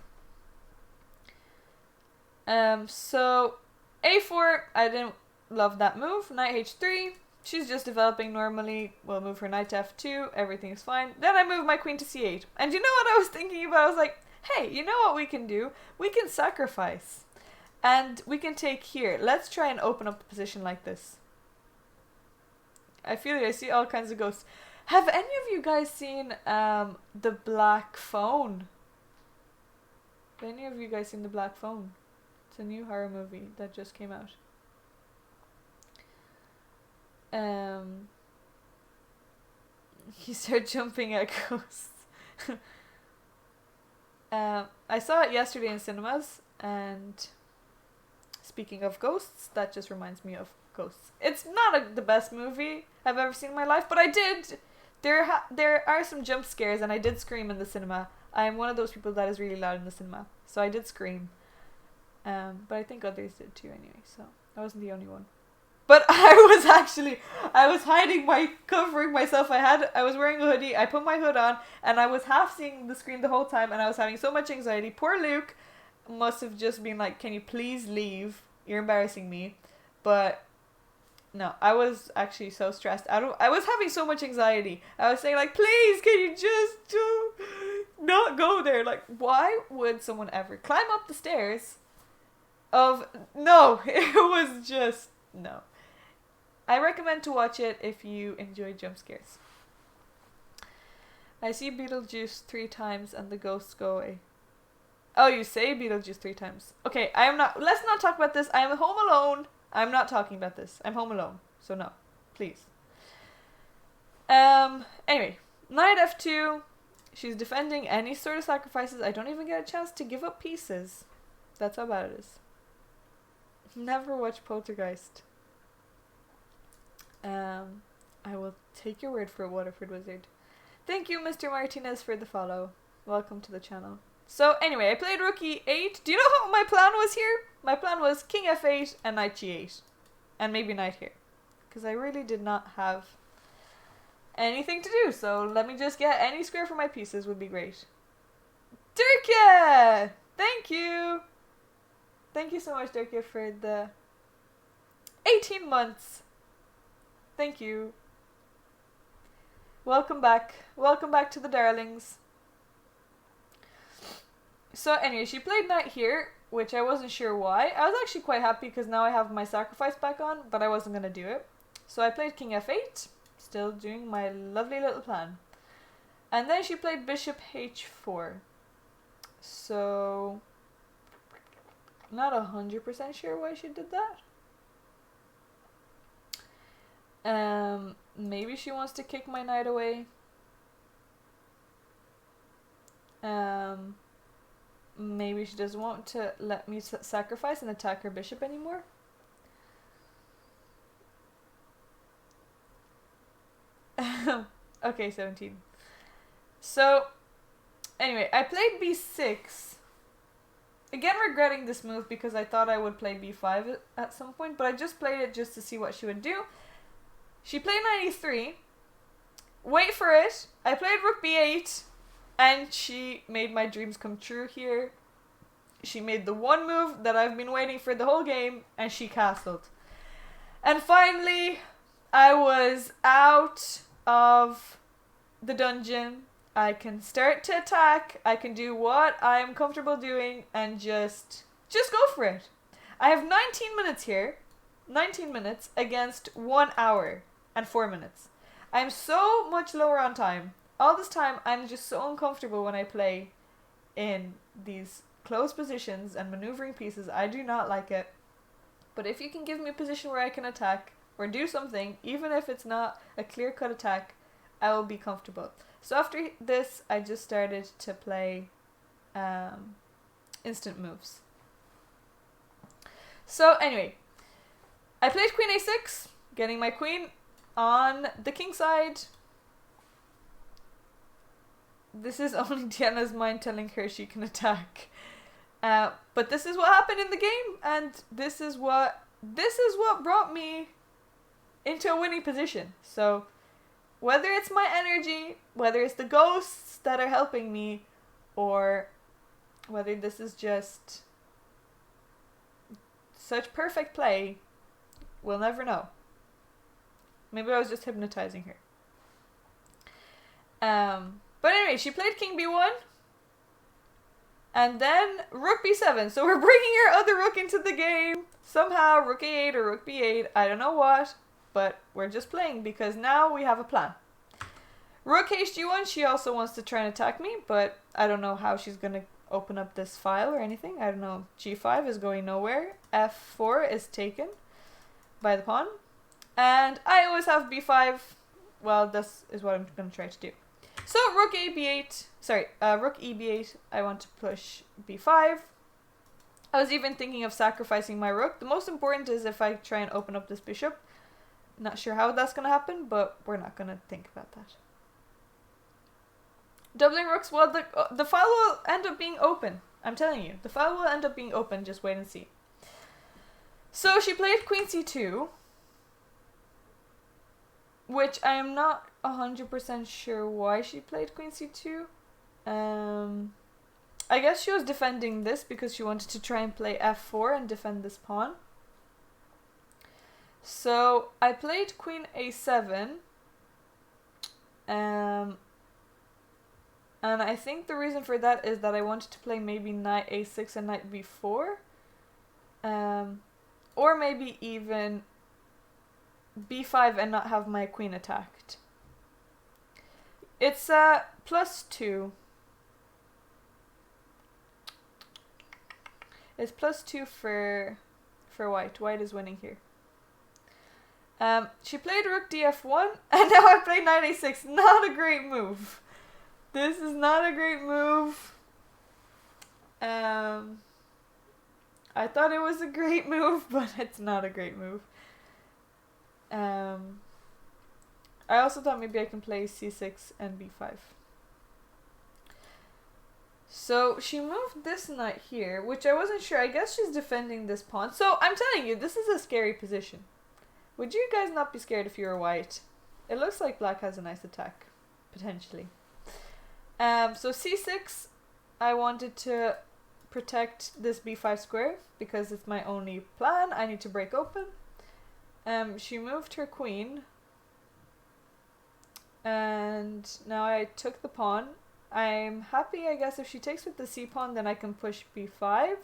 So a4, I didn't love that move. Knight h3, she's just developing normally. We'll move her knight to f2, everything is fine. Then I move my queen to c8. And you know what I was thinking about? I was like, hey, you know what we can do? We can sacrifice. And we can take here. Let's try and open up the position like this. I feel it. I see all kinds of ghosts. Have any of you guys seen The Black Phone? Have any of you guys seen The Black Phone? It's a new horror movie that just came out. You start jumping at ghosts. I saw it yesterday in cinemas, and speaking of ghosts, that just reminds me of ghosts. It's not the best movie I've ever seen in my life, but I did. There are some jump scares, and I did scream in the cinema. I am one of those people that is really loud in the cinema, so I did scream. But I think others did too anyway, so I wasn't the only one. But I was hiding covering myself. I was wearing a hoodie, I put my hood on, and I was half seeing the screen the whole time, and I was having so much anxiety. Poor Luke must have just been like, can you please leave? You're embarrassing me. But no, I was actually so stressed. I was having so much anxiety. I was saying like, please, can you just not go there? Like, why would someone ever climb up the stairs no, it was just, no. I recommend to watch it if you enjoy jump scares. I see Beetlejuice 3 times and the ghosts go away. Oh, you say Beetlejuice 3 times. Okay, let's not talk about this. I am home alone. I'm not talking about this. I'm home alone. So no, please. Anyway, knight f2. She's defending any sort of sacrifices. I don't even get a chance to give up pieces. That's how bad it is. Never watch Poltergeist. I will take your word for it, Waterford Wizard. Thank you, Mr. Martinez, for the follow. Welcome to the channel. So anyway, I played rook e8. Do you know what my plan was here? My plan was king f8 and knight g8. And maybe knight here. Because I really did not have anything to do. So let me just get any square for my pieces would be great. Dirkia! Thank you! Thank you so much, Dirkia, for the 18 months. Thank you. Welcome back. Welcome back to the darlings. So anyway, she played knight here, which I wasn't sure why. I was actually quite happy because now I have my sacrifice back on, but I wasn't going to do it. So I played king f8, still doing my lovely little plan. And then she played bishop h4. So, not 100% sure why she did that. Maybe she wants to kick my knight away. Maybe she doesn't want to let me sacrifice and attack her bishop anymore. Okay, 17. So, anyway, I played b6. Again, regretting this move because I thought I would play b5 at some point, but I just played it just to see what she would do. She played knight e3. Wait for it. I played rook b8. And she made my dreams come true here. She made the one move that I've been waiting for the whole game, and she castled. And finally, I was out of the dungeon. I can start to attack. I can do what I'm comfortable doing and just go for it. I have 19 minutes here. 19 minutes against 1 hour and 4 minutes. I'm so much lower on time. All this time, I'm just so uncomfortable when I play in these close positions and maneuvering pieces. I do not like it. But if you can give me a position where I can attack or do something, even if it's not a clear-cut attack, I will be comfortable. So after this, I just started to play instant moves. So anyway, I played queen a6, getting my queen on the king side. This is only Deanna's mind telling her she can attack. But this is what happened in the game, and this is what brought me into a winning position. So whether it's my energy, whether it's the ghosts that are helping me, or whether this is just such perfect play, we'll never know. Maybe I was just hypnotizing her. But anyway, she played king b1. And then rook b7. So we're bringing her other rook into the game. Somehow, rook a8 or rook b8. I don't know what. But we're just playing because now we have a plan. Rook hg1. She also wants to try and attack me. But I don't know how she's going to open up this file or anything. I don't know. g5 is going nowhere. f4 is taken by the pawn. And I always have b5. Well, this is what I'm going to try to do. So rook rook eb8, I want to push b5. I was even thinking of sacrificing my rook. The most important is if I try and open up this bishop. Not sure how that's going to happen, but we're not going to think about that. Doubling rooks, well, the file will end up being open. I'm telling you, the file will end up being open, just wait and see. So she played queen c2. Which I am not 100% sure why she played queen c2. I guess she was defending this because she wanted to try and play f4 and defend this pawn. So I played queen a7. And I think the reason for that is that I wanted to play maybe knight a6 and knight b4. Or maybe even b5 and not have my queen attacked. It's +2. It's +2 for white. White is winning here. She played rook df1 and now I played knight a6. Not a great move. This is not a great move. I thought it was a great move, but it's not a great move. I also thought maybe I can play c6 and b5. So she moved this knight here, which I wasn't sure. I guess she's defending this pawn. So I'm telling you, this is a scary position. Would you guys not be scared if you were white? It looks like black has a nice attack, potentially. So c6, I wanted to protect this b5 square because it's my only plan. I need to break open. She moved her queen. And now I took the pawn. I'm happy, I guess, if she takes with the c pawn, then I can push b5.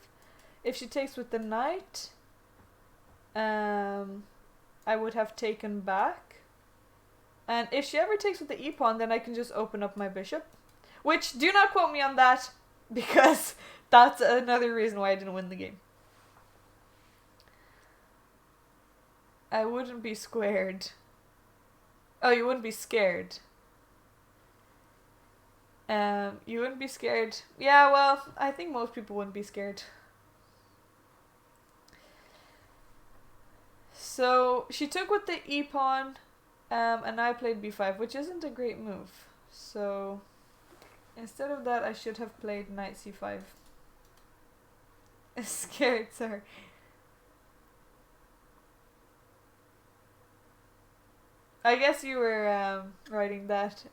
If she takes with the knight, I would have taken back. And if she ever takes with the e pawn, then I can just open up my bishop. Which, do not quote me on that, because that's another reason why I didn't win the game. I wouldn't be squared. Oh, you wouldn't be scared. You wouldn't be scared. Yeah, well, I think most people wouldn't be scared. So she took with the e pawn, and I played b5, which isn't a great move. So instead of that, I should have played knight c5. Scared, sorry. I guess you were writing that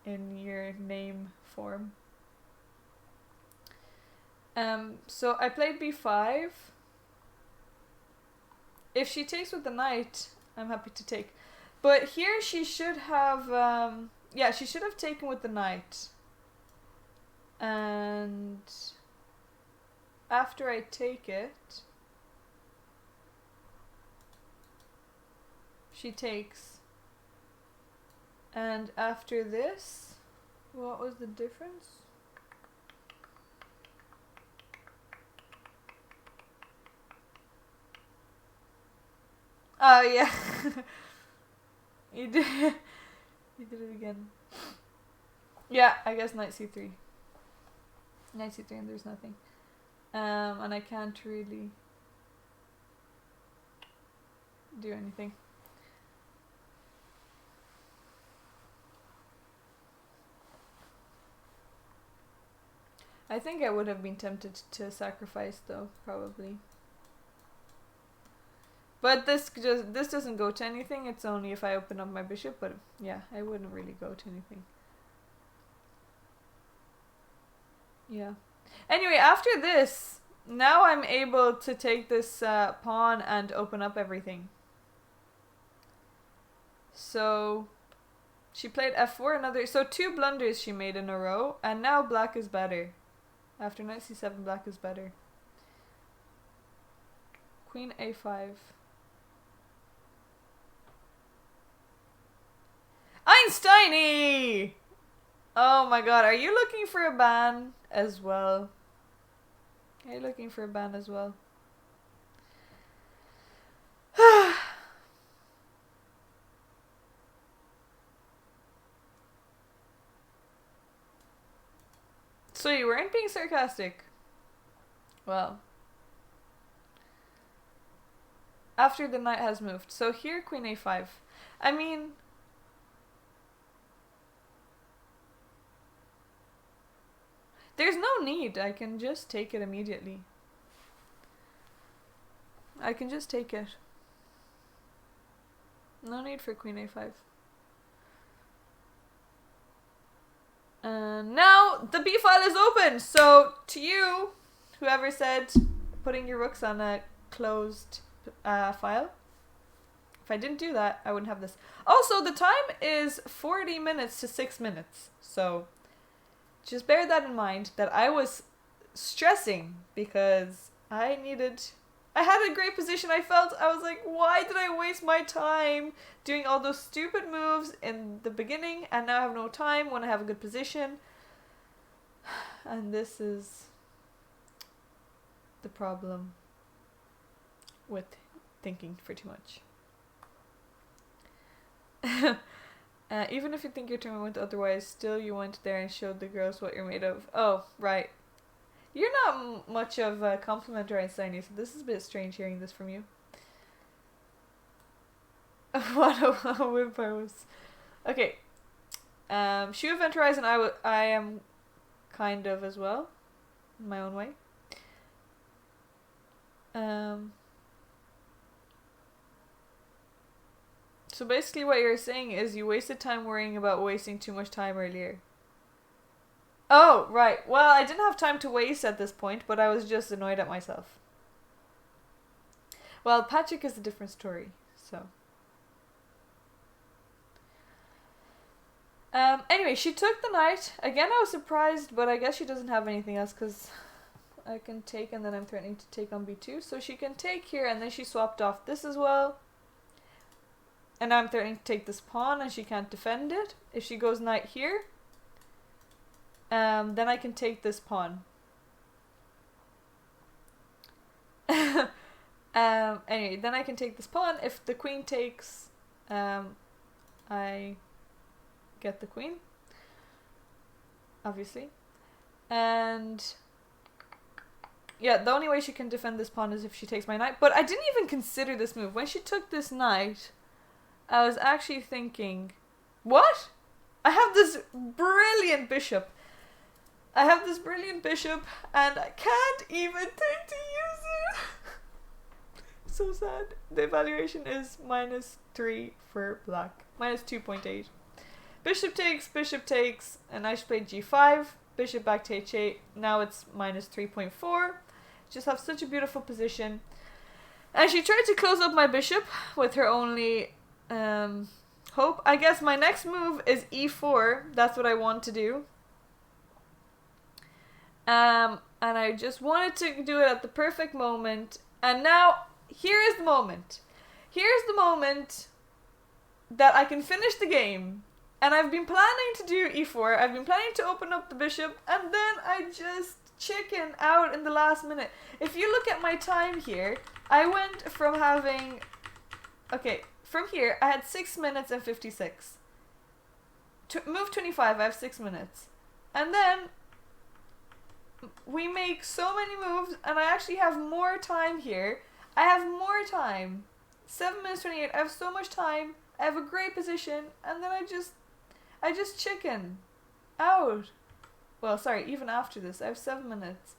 in your name form. So I played b5. If she takes with the knight, I'm happy to take. But here she should have, yeah, she should have taken with the knight. And after I take it, she takes. And after this, what was the difference? Oh yeah. You did you did it again. Yeah, I guess knight c3. Knight c3 and there's nothing. And I can't really do anything. I think I would have been tempted to sacrifice though, probably. But this doesn't go to anything. It's only if I open up my bishop, but yeah, I wouldn't really go to anything. Yeah. Anyway, after this, now I'm able to take this pawn and open up everything. So she played f4, so 2 blunders she made in a row, and now black is better. After knight c7, black is better. Queen a5. Einsteiny! Oh my god, are you looking for a ban as well? Are you looking for a ban as well? So you weren't being sarcastic? Well. After the knight has moved. So here, queen a5. I mean... there's no need. I can just take it immediately. I can just take it. No need for queen a5. And now the b file is open. So to you, whoever said putting your rooks on a closed file, if I didn't do that, I wouldn't have this. Also, the time is 40 minutes to 6 minutes. So just bear that in mind, that I was stressing because I had a great position. I was like, why did I waste my time doing all those stupid moves in the beginning and now I have no time when I have a good position? And this is the problem with thinking for too much. Even if you think your tournament went otherwise, still you went there and showed the girls what you're made of. Oh, right. You're not much of a complimenter, Einstein, so this is a bit strange hearing this from you. What a whip I was. Okay. Shu of Enter Horizon, I am kind of as well, in my own way. So basically what you're saying is you wasted time worrying about wasting too much time earlier. Oh, right. Well, I didn't have time to waste at this point, but I was just annoyed at myself. Well, Patrick is a different story, so. Anyway, she took the knight. Again, I was surprised, but I guess she doesn't have anything else, because I can take, and then I'm threatening to take on b2. So she can take here, and then she swapped off this as well. And now I'm threatening to take this pawn, and she can't defend it. If she goes knight here, then I can take this pawn. Anyway, then I can take this pawn. If the queen takes, I get the queen, obviously. And yeah, the only way she can defend this pawn is if she takes my knight. But I didn't even consider this move. When she took this knight, I was actually thinking, what? I have this brilliant bishop. I have this brilliant bishop, and I can't even think to use it. So sad. The evaluation is -3 for black. -2.8. Bishop takes, and I should play g5. Bishop back to h8. Now it's -3.4. Just have such a beautiful position. And she tried to close up my bishop with her only hope. I guess my next move is e4. That's what I want to do. And I just wanted to do it at the perfect moment. And now, here is the moment. Here's the moment that I can finish the game. And I've been planning to do e4. I've been planning to open up the bishop. And then I just chicken out in the last minute. If you look at my time here, I went from having... Okay, from here, I had 6 minutes and 56. To move 25, I have 6 minutes. And then we make so many moves, and I actually have more time here. I have more time. 7 minutes 28. I have so much time. I have a great position, and then I just chicken out. Well, sorry, even after this, I have 7 minutes.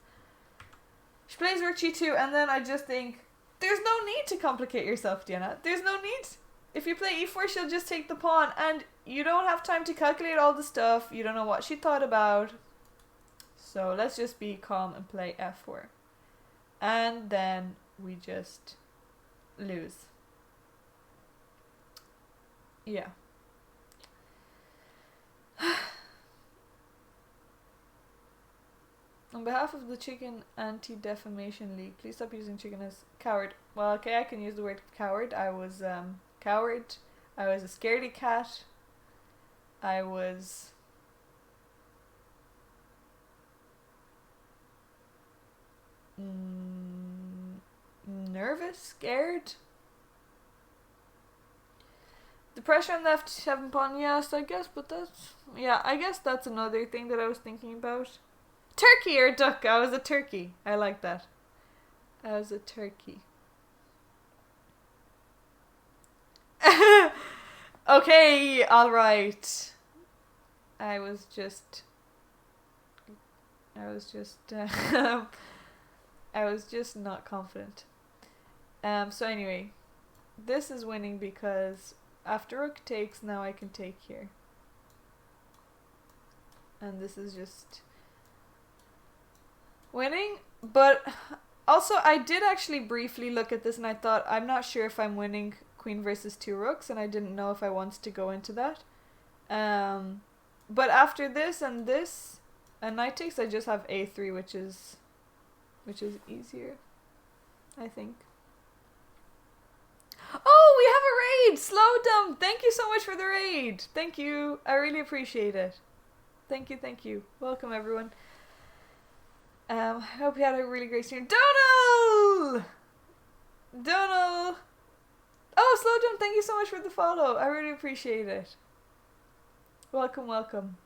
She plays rook g2, and then I just think, there's no need to complicate yourself, Diana. There's no need. If you play e4, she'll just take the pawn, and you don't have time to calculate all the stuff. You don't know what she thought about. So let's just be calm and play f4. And then we just lose. Yeah. On behalf of the Chicken Anti-Defamation League, please stop using chicken as coward. Well, okay, I can use the word coward. I was coward. I was a scaredy cat. I was... nervous, scared. The pressure on the f7 pawn, yes, I guess, but that's... Yeah, I guess that's another thing that I was thinking about. Turkey or duck? I was a turkey. I like that. I was a turkey. Okay, alright. I was just not confident. So anyway, this is winning because after rook takes, now I can take here. And this is just winning. But also, I did actually briefly look at this and I thought, I'm not sure if I'm winning queen versus 2 rooks, and I didn't know if I wanted to go into that. But after this and this, and knight takes, I just have a3, which is easier, I think. Oh, we have a raid! Slow Dumb! Thank you so much for the raid! Thank you. I really appreciate it. Thank you, thank you. Welcome, everyone. I hope you had a really great stream. Donal! Donal! Oh, Slow Dumb, thank you so much for the follow. I really appreciate it. Welcome, welcome.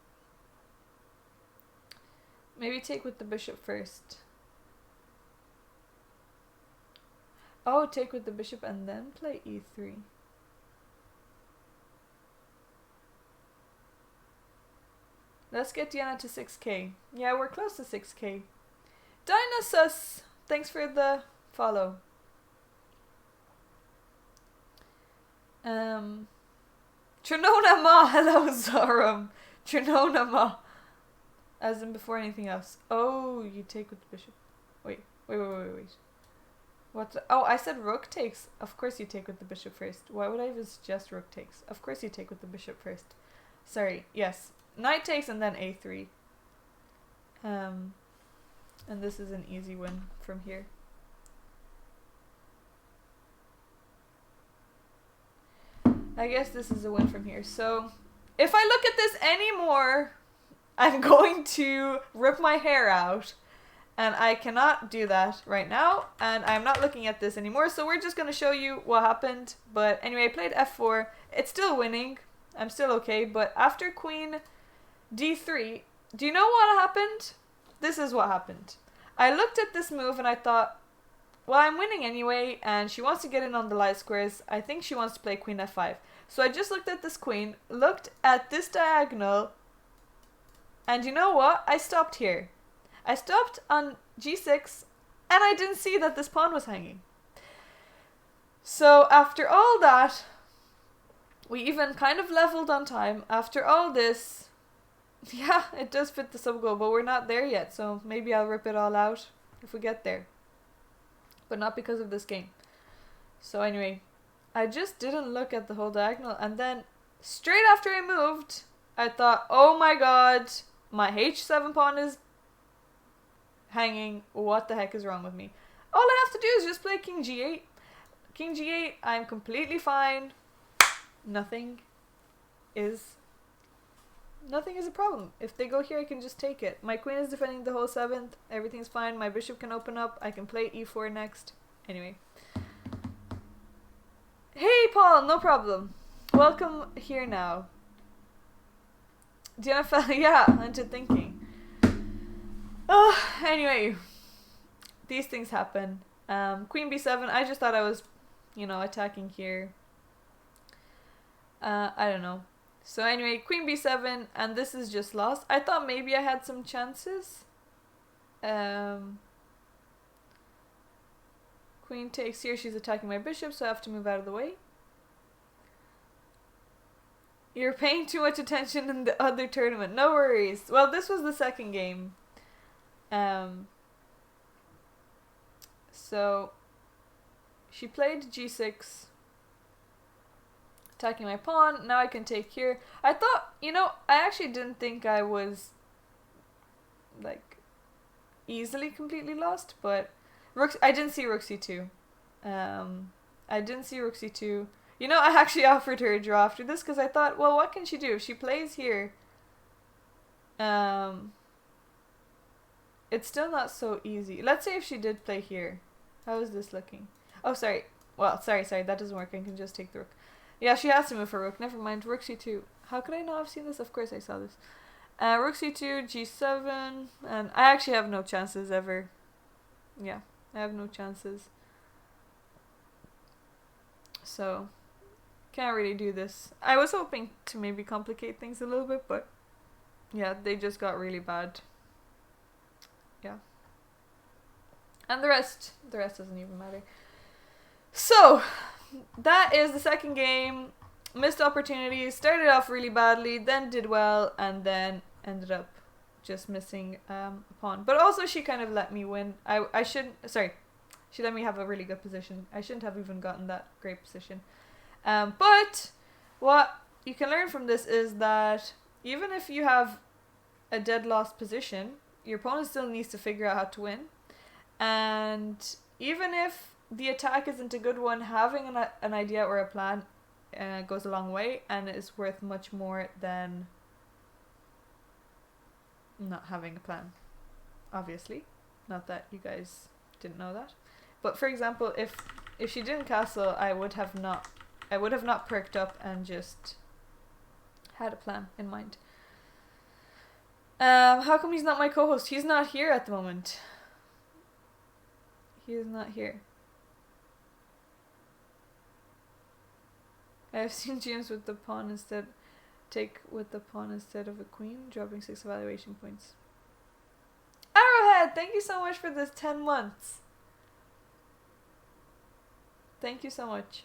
Maybe take with the bishop first. Oh, take with the bishop and then play e3. Let's get Diana to 6k. Yeah, we're close to 6k. Dinosus, thanks for the follow. Trinona Ma, hello Zorum. Trinona Ma. As in before anything else. Oh, you take with the bishop. Wait. What? Oh, I said rook takes. Of course you take with the bishop first. Why would I even suggest rook takes? Of course you take with the bishop first. Sorry, yes. Knight takes and then a3. And this is an easy win from here. I guess this is a win from here. So, if I look at this anymore, I'm going to rip my hair out. And I cannot do that right now. And I'm not looking at this anymore. So we're just going to show you what happened. But anyway, I played f4. It's still winning. I'm still okay. But after queen d3, do you know what happened? This is what happened. I looked at this move and I thought, well, I'm winning anyway, and she wants to get in on the light squares. I think she wants to play queen f5. So I just looked at this queen, looked at this diagonal, and you know what? I stopped here. I stopped on g6, and I didn't see that this pawn was hanging. So after all that, we even kind of leveled on time. After all this, yeah, it does fit the sub goal, but we're not there yet, so maybe I'll rip it all out if we get there. But not because of this game. So anyway, I just didn't look at the whole diagonal, and then straight after I moved, I thought, oh my god, my h7 pawn is hanging. What the heck is wrong with me? All I have to do is just play king g8. King g8, I'm completely fine. Nothing is a problem. If they go here, I can just take it. My queen is defending the whole 7th. Everything's fine. My bishop can open up. I can play e4 next. Anyway. Hey, Paul. No problem. Welcome here now. Diana fell. Yeah, into thinking. Oh, anyway. These things happen. Queen b7. I just thought I was, attacking here. I don't know. So anyway, queen b7, and this is just lost. I thought maybe I had some chances. Queen takes here. She's attacking my bishop, so I have to move out of the way. You're paying too much attention in the other tournament. No worries. Well, this was the second game. So she played g6. Attacking my pawn. Now I can take here. I thought, I actually didn't think I was easily completely lost, but I didn't see rook c2. I didn't see rook c2. I actually offered her a draw after this because I thought, well, what can she do? If she plays here, it's still not so easy. Let's say if she did play here. How is this looking? Oh, sorry. Well, sorry, that doesn't work. I can just take the rook. Yeah, she has to move for rook. Never mind. Rook c2. How could I not have seen this? Of course I saw this. Rook c2, g7. And I actually have no chances ever. Yeah, I have no chances. So, can't really do this. I was hoping to maybe complicate things a little bit, but yeah, they just got really bad. Yeah. And the rest doesn't even matter. So, that is the second game. Missed opportunities. Started off really badly, then did well, and then ended up just missing a pawn. But also she kind of let me win. She let me have a really good position. I shouldn't have even gotten that great position. But what you can learn from this is that even if you have a dead lost position, your opponent still needs to figure out how to win. And even if the attack isn't a good one, having an idea or a plan goes a long way and is worth much more than not having a plan. Obviously. Not that you guys didn't know that. But for example, if she didn't castle, I would have not perked up and just had a plan in mind. How come he's not my co-host? He's not here at the moment. He is not here. I've seen James with the pawn instead. take with the pawn instead of a queen, dropping 6 evaluation points. Arrowhead, thank you so much for this 10 months. Thank you so much.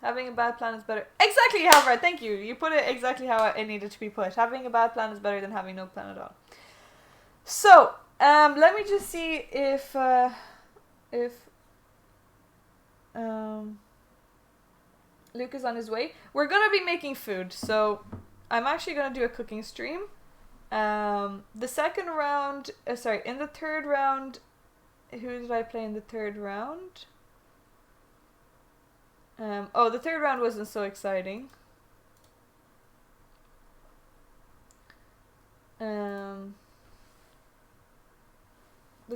Having a bad plan is better. Exactly, Halvard, thank you. You put it exactly how it needed to be put. Having a bad plan is better than having no plan at all. So, let me just see if Luke is on his way. We're gonna be making food, so I'm actually gonna do a cooking stream. The second round, in the third round, who did I play in the third round? The third round wasn't so exciting. The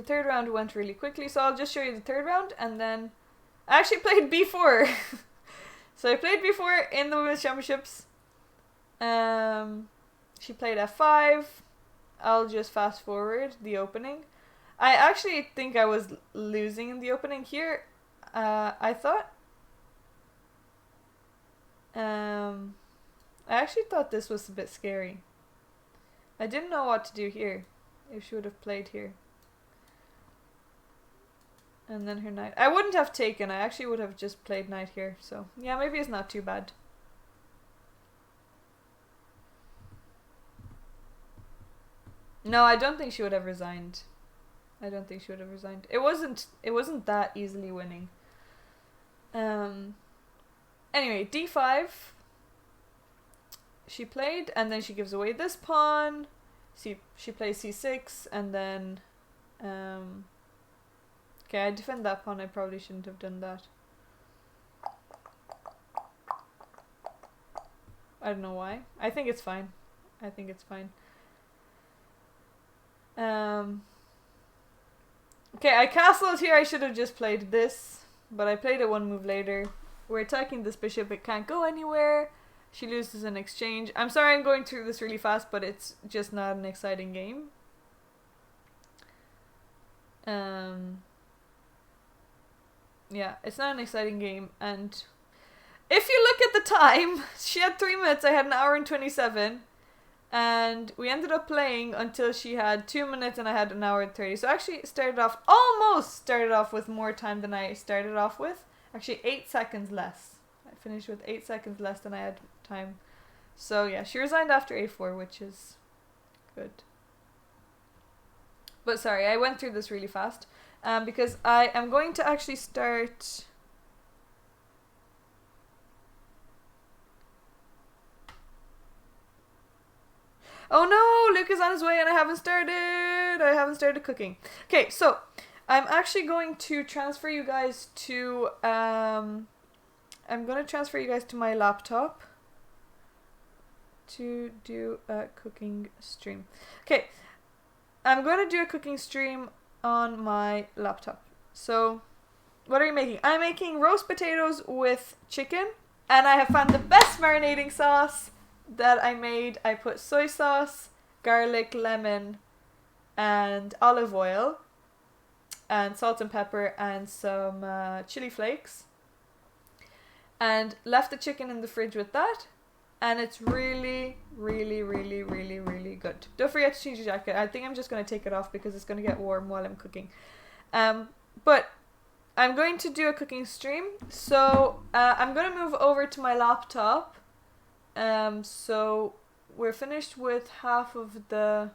third round went really quickly, so I'll just show you the third round, and then I actually played b4. So I played b4 in the Women's Championships. She played f5. I'll just fast forward the opening. I actually think I was losing in the opening here. I thought... I actually thought this was a bit scary. I didn't know what to do here, if she would have played here. And then her knight. I wouldn't have taken, I actually would have just played knight here, so yeah, maybe it's not too bad. No, I don't think she would have resigned. I don't think she would have resigned. It wasn't that easily winning. Anyway, d5. She played, and then she gives away this pawn. She plays c6, and then... okay, I defend that pawn. I probably shouldn't have done that. I don't know why. I think it's fine. I think it's fine. Okay, I castled here. I should have just played this, but I played it one move later. We're attacking this bishop. It can't go anywhere. She loses an exchange. I'm sorry I'm going through this really fast, but it's just not an exciting game. Yeah, it's not an exciting game, and if you look at the time, she had 3 minutes, I had an hour and 27, and we ended up playing until she had 2 minutes and I had an hour and 30. So I actually almost started off with more time than I started off with. Actually 8 seconds less. I finished with 8 seconds less than I had time. So yeah, she resigned after a4, which is good. But sorry, I went through this really fast. Because I am going to actually start... Oh no! Luke is on his way and I haven't started cooking. Okay, so I'm actually going to transfer you guys to... I'm going to transfer you guys to my laptop to do a cooking stream. Okay, I'm going to do a cooking stream on my laptop. So, what are you making? I'm making roast potatoes with chicken, and I have found the best marinating sauce that I made. I put soy sauce, garlic, lemon, and olive oil, and salt and pepper, and some chili flakes, and left the chicken in the fridge with that. And it's really, really, really, really, really good. Don't forget to change your jacket. I think I'm just going to take it off because it's going to get warm while I'm cooking. But I'm going to do a cooking stream. So I'm going to move over to my laptop. So we're finished with half of the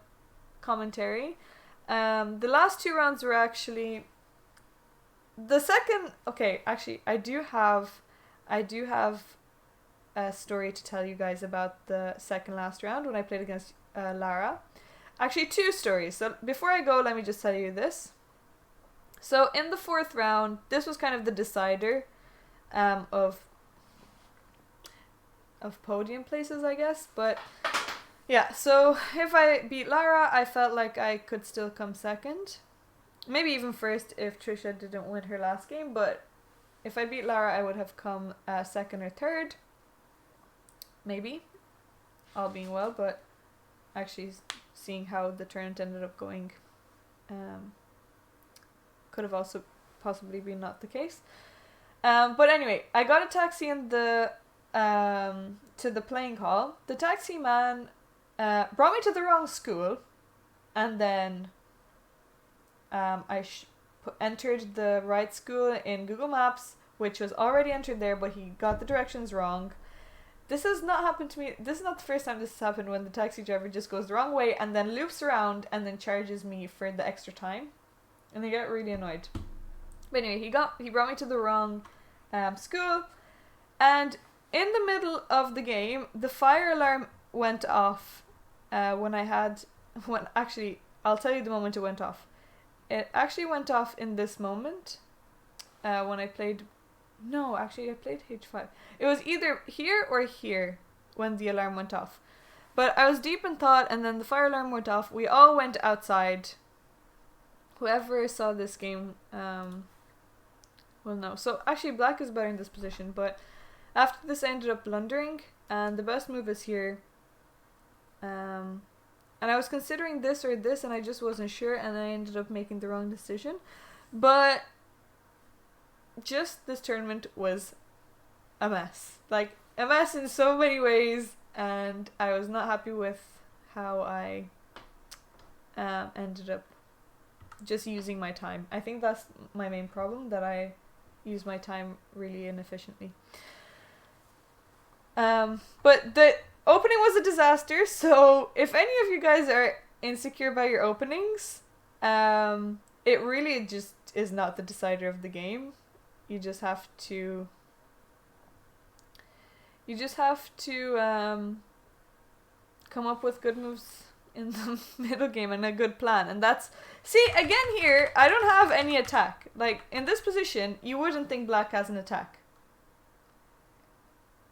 commentary. The last 2 rounds were actually... The second... Okay, actually, I do have a story to tell you guys about the second last round when I played against Lara. Actually, 2 stories. So before I go, let me just tell you this. So in the 4th round, this was kind of the decider of podium places, I guess. But yeah, so if I beat Lara, I felt like I could still come second. Maybe even first if Trisha didn't win her last game. But if I beat Lara, I would have come second or third. Maybe, all being well, but actually seeing how the tournament ended up going could have also possibly been not the case. But anyway, I got a taxi in the to the playing hall. The taxi man brought me to the wrong school, and then I entered the right school in Google Maps, which was already entered there, but he got the directions wrong. This has not happened to me. This is not the first time this has happened, when the taxi driver just goes the wrong way and then loops around and then charges me for the extra time. And I get really annoyed. But anyway, he brought me to the wrong school, and in the middle of the game, the fire alarm went off actually, I'll tell you the moment it went off. It actually went off in this moment when I played... No, actually I played H5. It was either here or here when the alarm went off. But I was deep in thought, and then the fire alarm went off. We all went outside. Whoever saw this game will know. So actually black is better in this position, but after this I ended up blundering, and the best move is here. And I was considering this or this, and I just wasn't sure, and I ended up making the wrong decision. But just this tournament was a mess. Like, a mess in so many ways, and I was not happy with how I ended up just using my time. I think that's my main problem, that I use my time really inefficiently. But the opening was a disaster, so if any of you guys are insecure by your openings, it really just is not the decider of the game. You just have to come up with good moves in the middle game and a good plan. And that's... See, again here, I don't have any attack. Like, in this position, you wouldn't think black has an attack.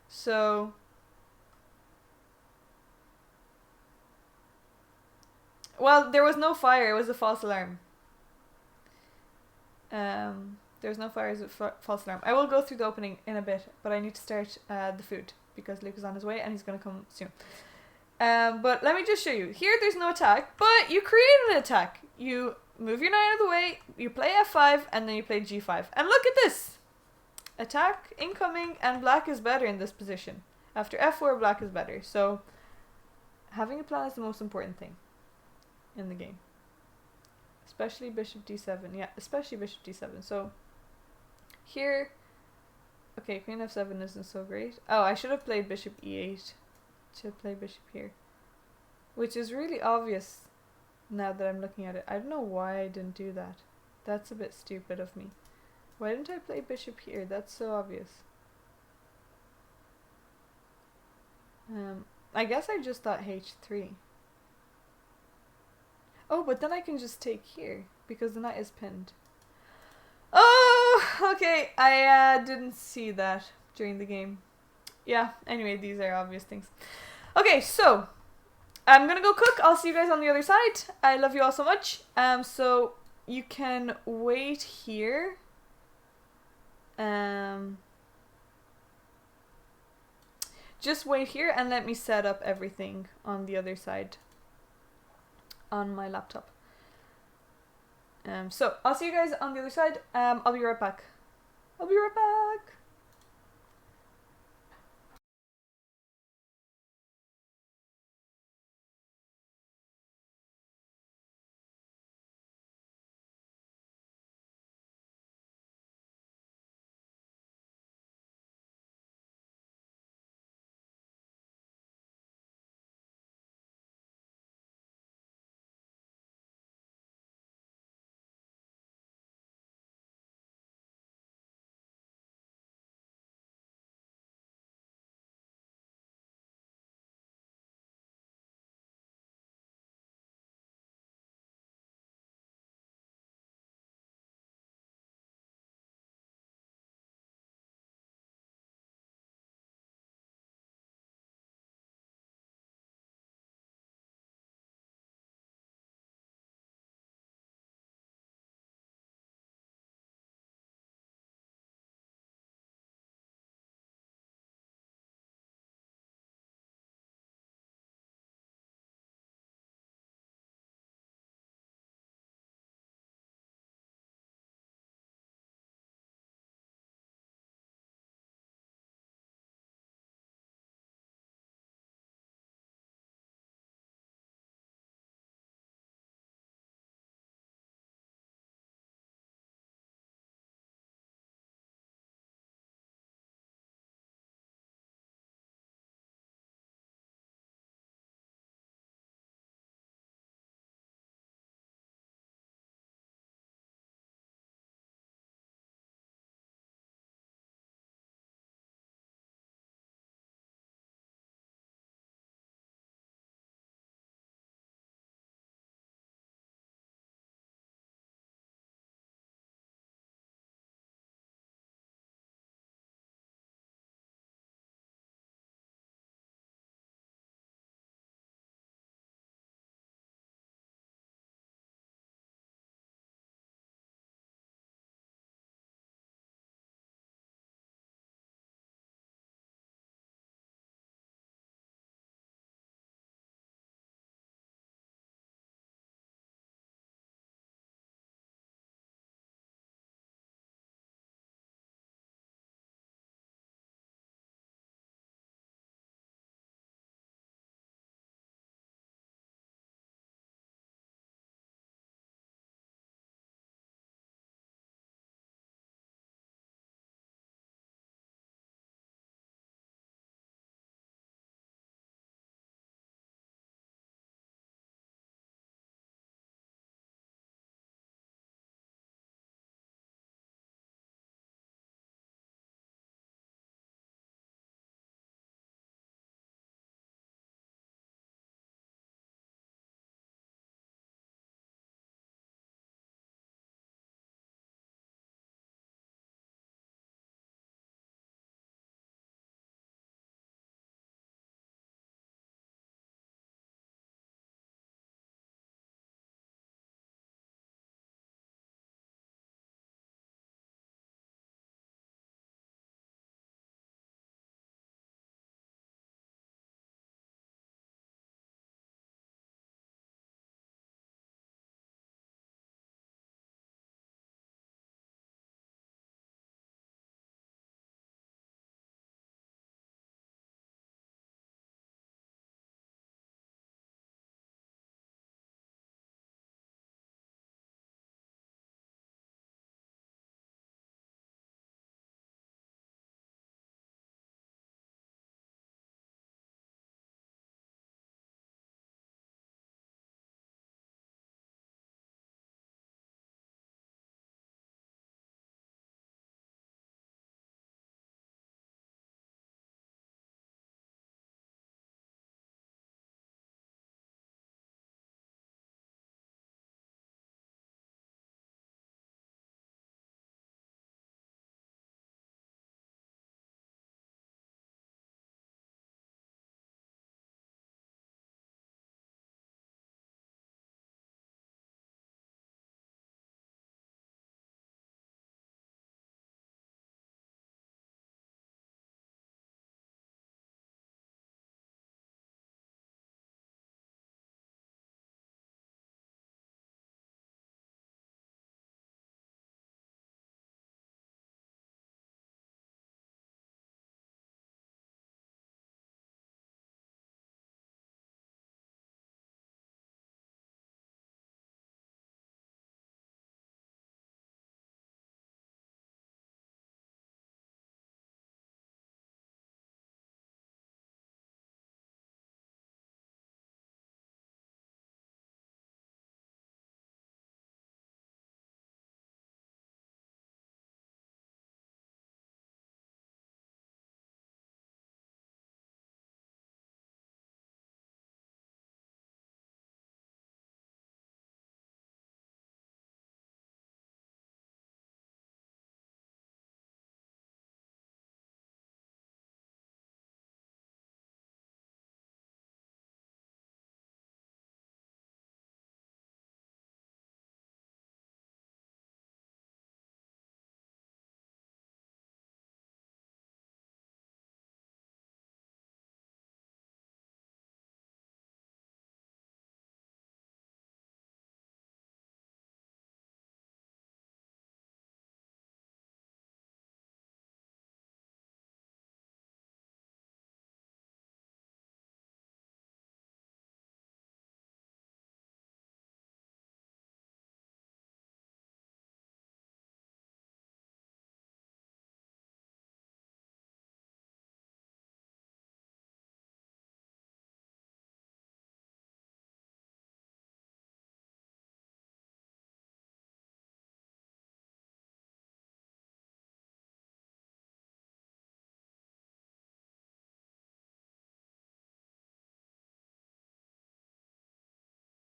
So... Well, there was no fire, it was a false alarm. There's no fire, it's a false alarm. I will go through the opening in a bit, but I need to start the food, because Luke is on his way and he's going to come soon. But let me just show you. Here there's no attack, but you create an attack. You move your knight out of the way, you play f5, and then you play g5. And look at this! Attack incoming, and black is better in this position. After f4, black is better. So having a plan is the most important thing in the game. Especially bishop d7. Yeah, especially bishop d7. So here... Okay, queen f7 isn't so great. Oh, I should have played bishop e8 to play bishop here. Which is really obvious now that I'm looking at it. I don't know why I didn't do that. That's a bit stupid of me. Why didn't I play bishop here? That's so obvious. I guess I just thought h3. Oh, but then I can just take here, because the knight is pinned. Oh, okay, I didn't see that during the game. Yeah, anyway, these are obvious things. Okay, so, I'm gonna go cook. I'll see you guys on the other side. I love you all so much. So, you can wait here. Just wait here and let me set up everything on the other side on my laptop. So I'll see you guys on the other side. I'll be right back.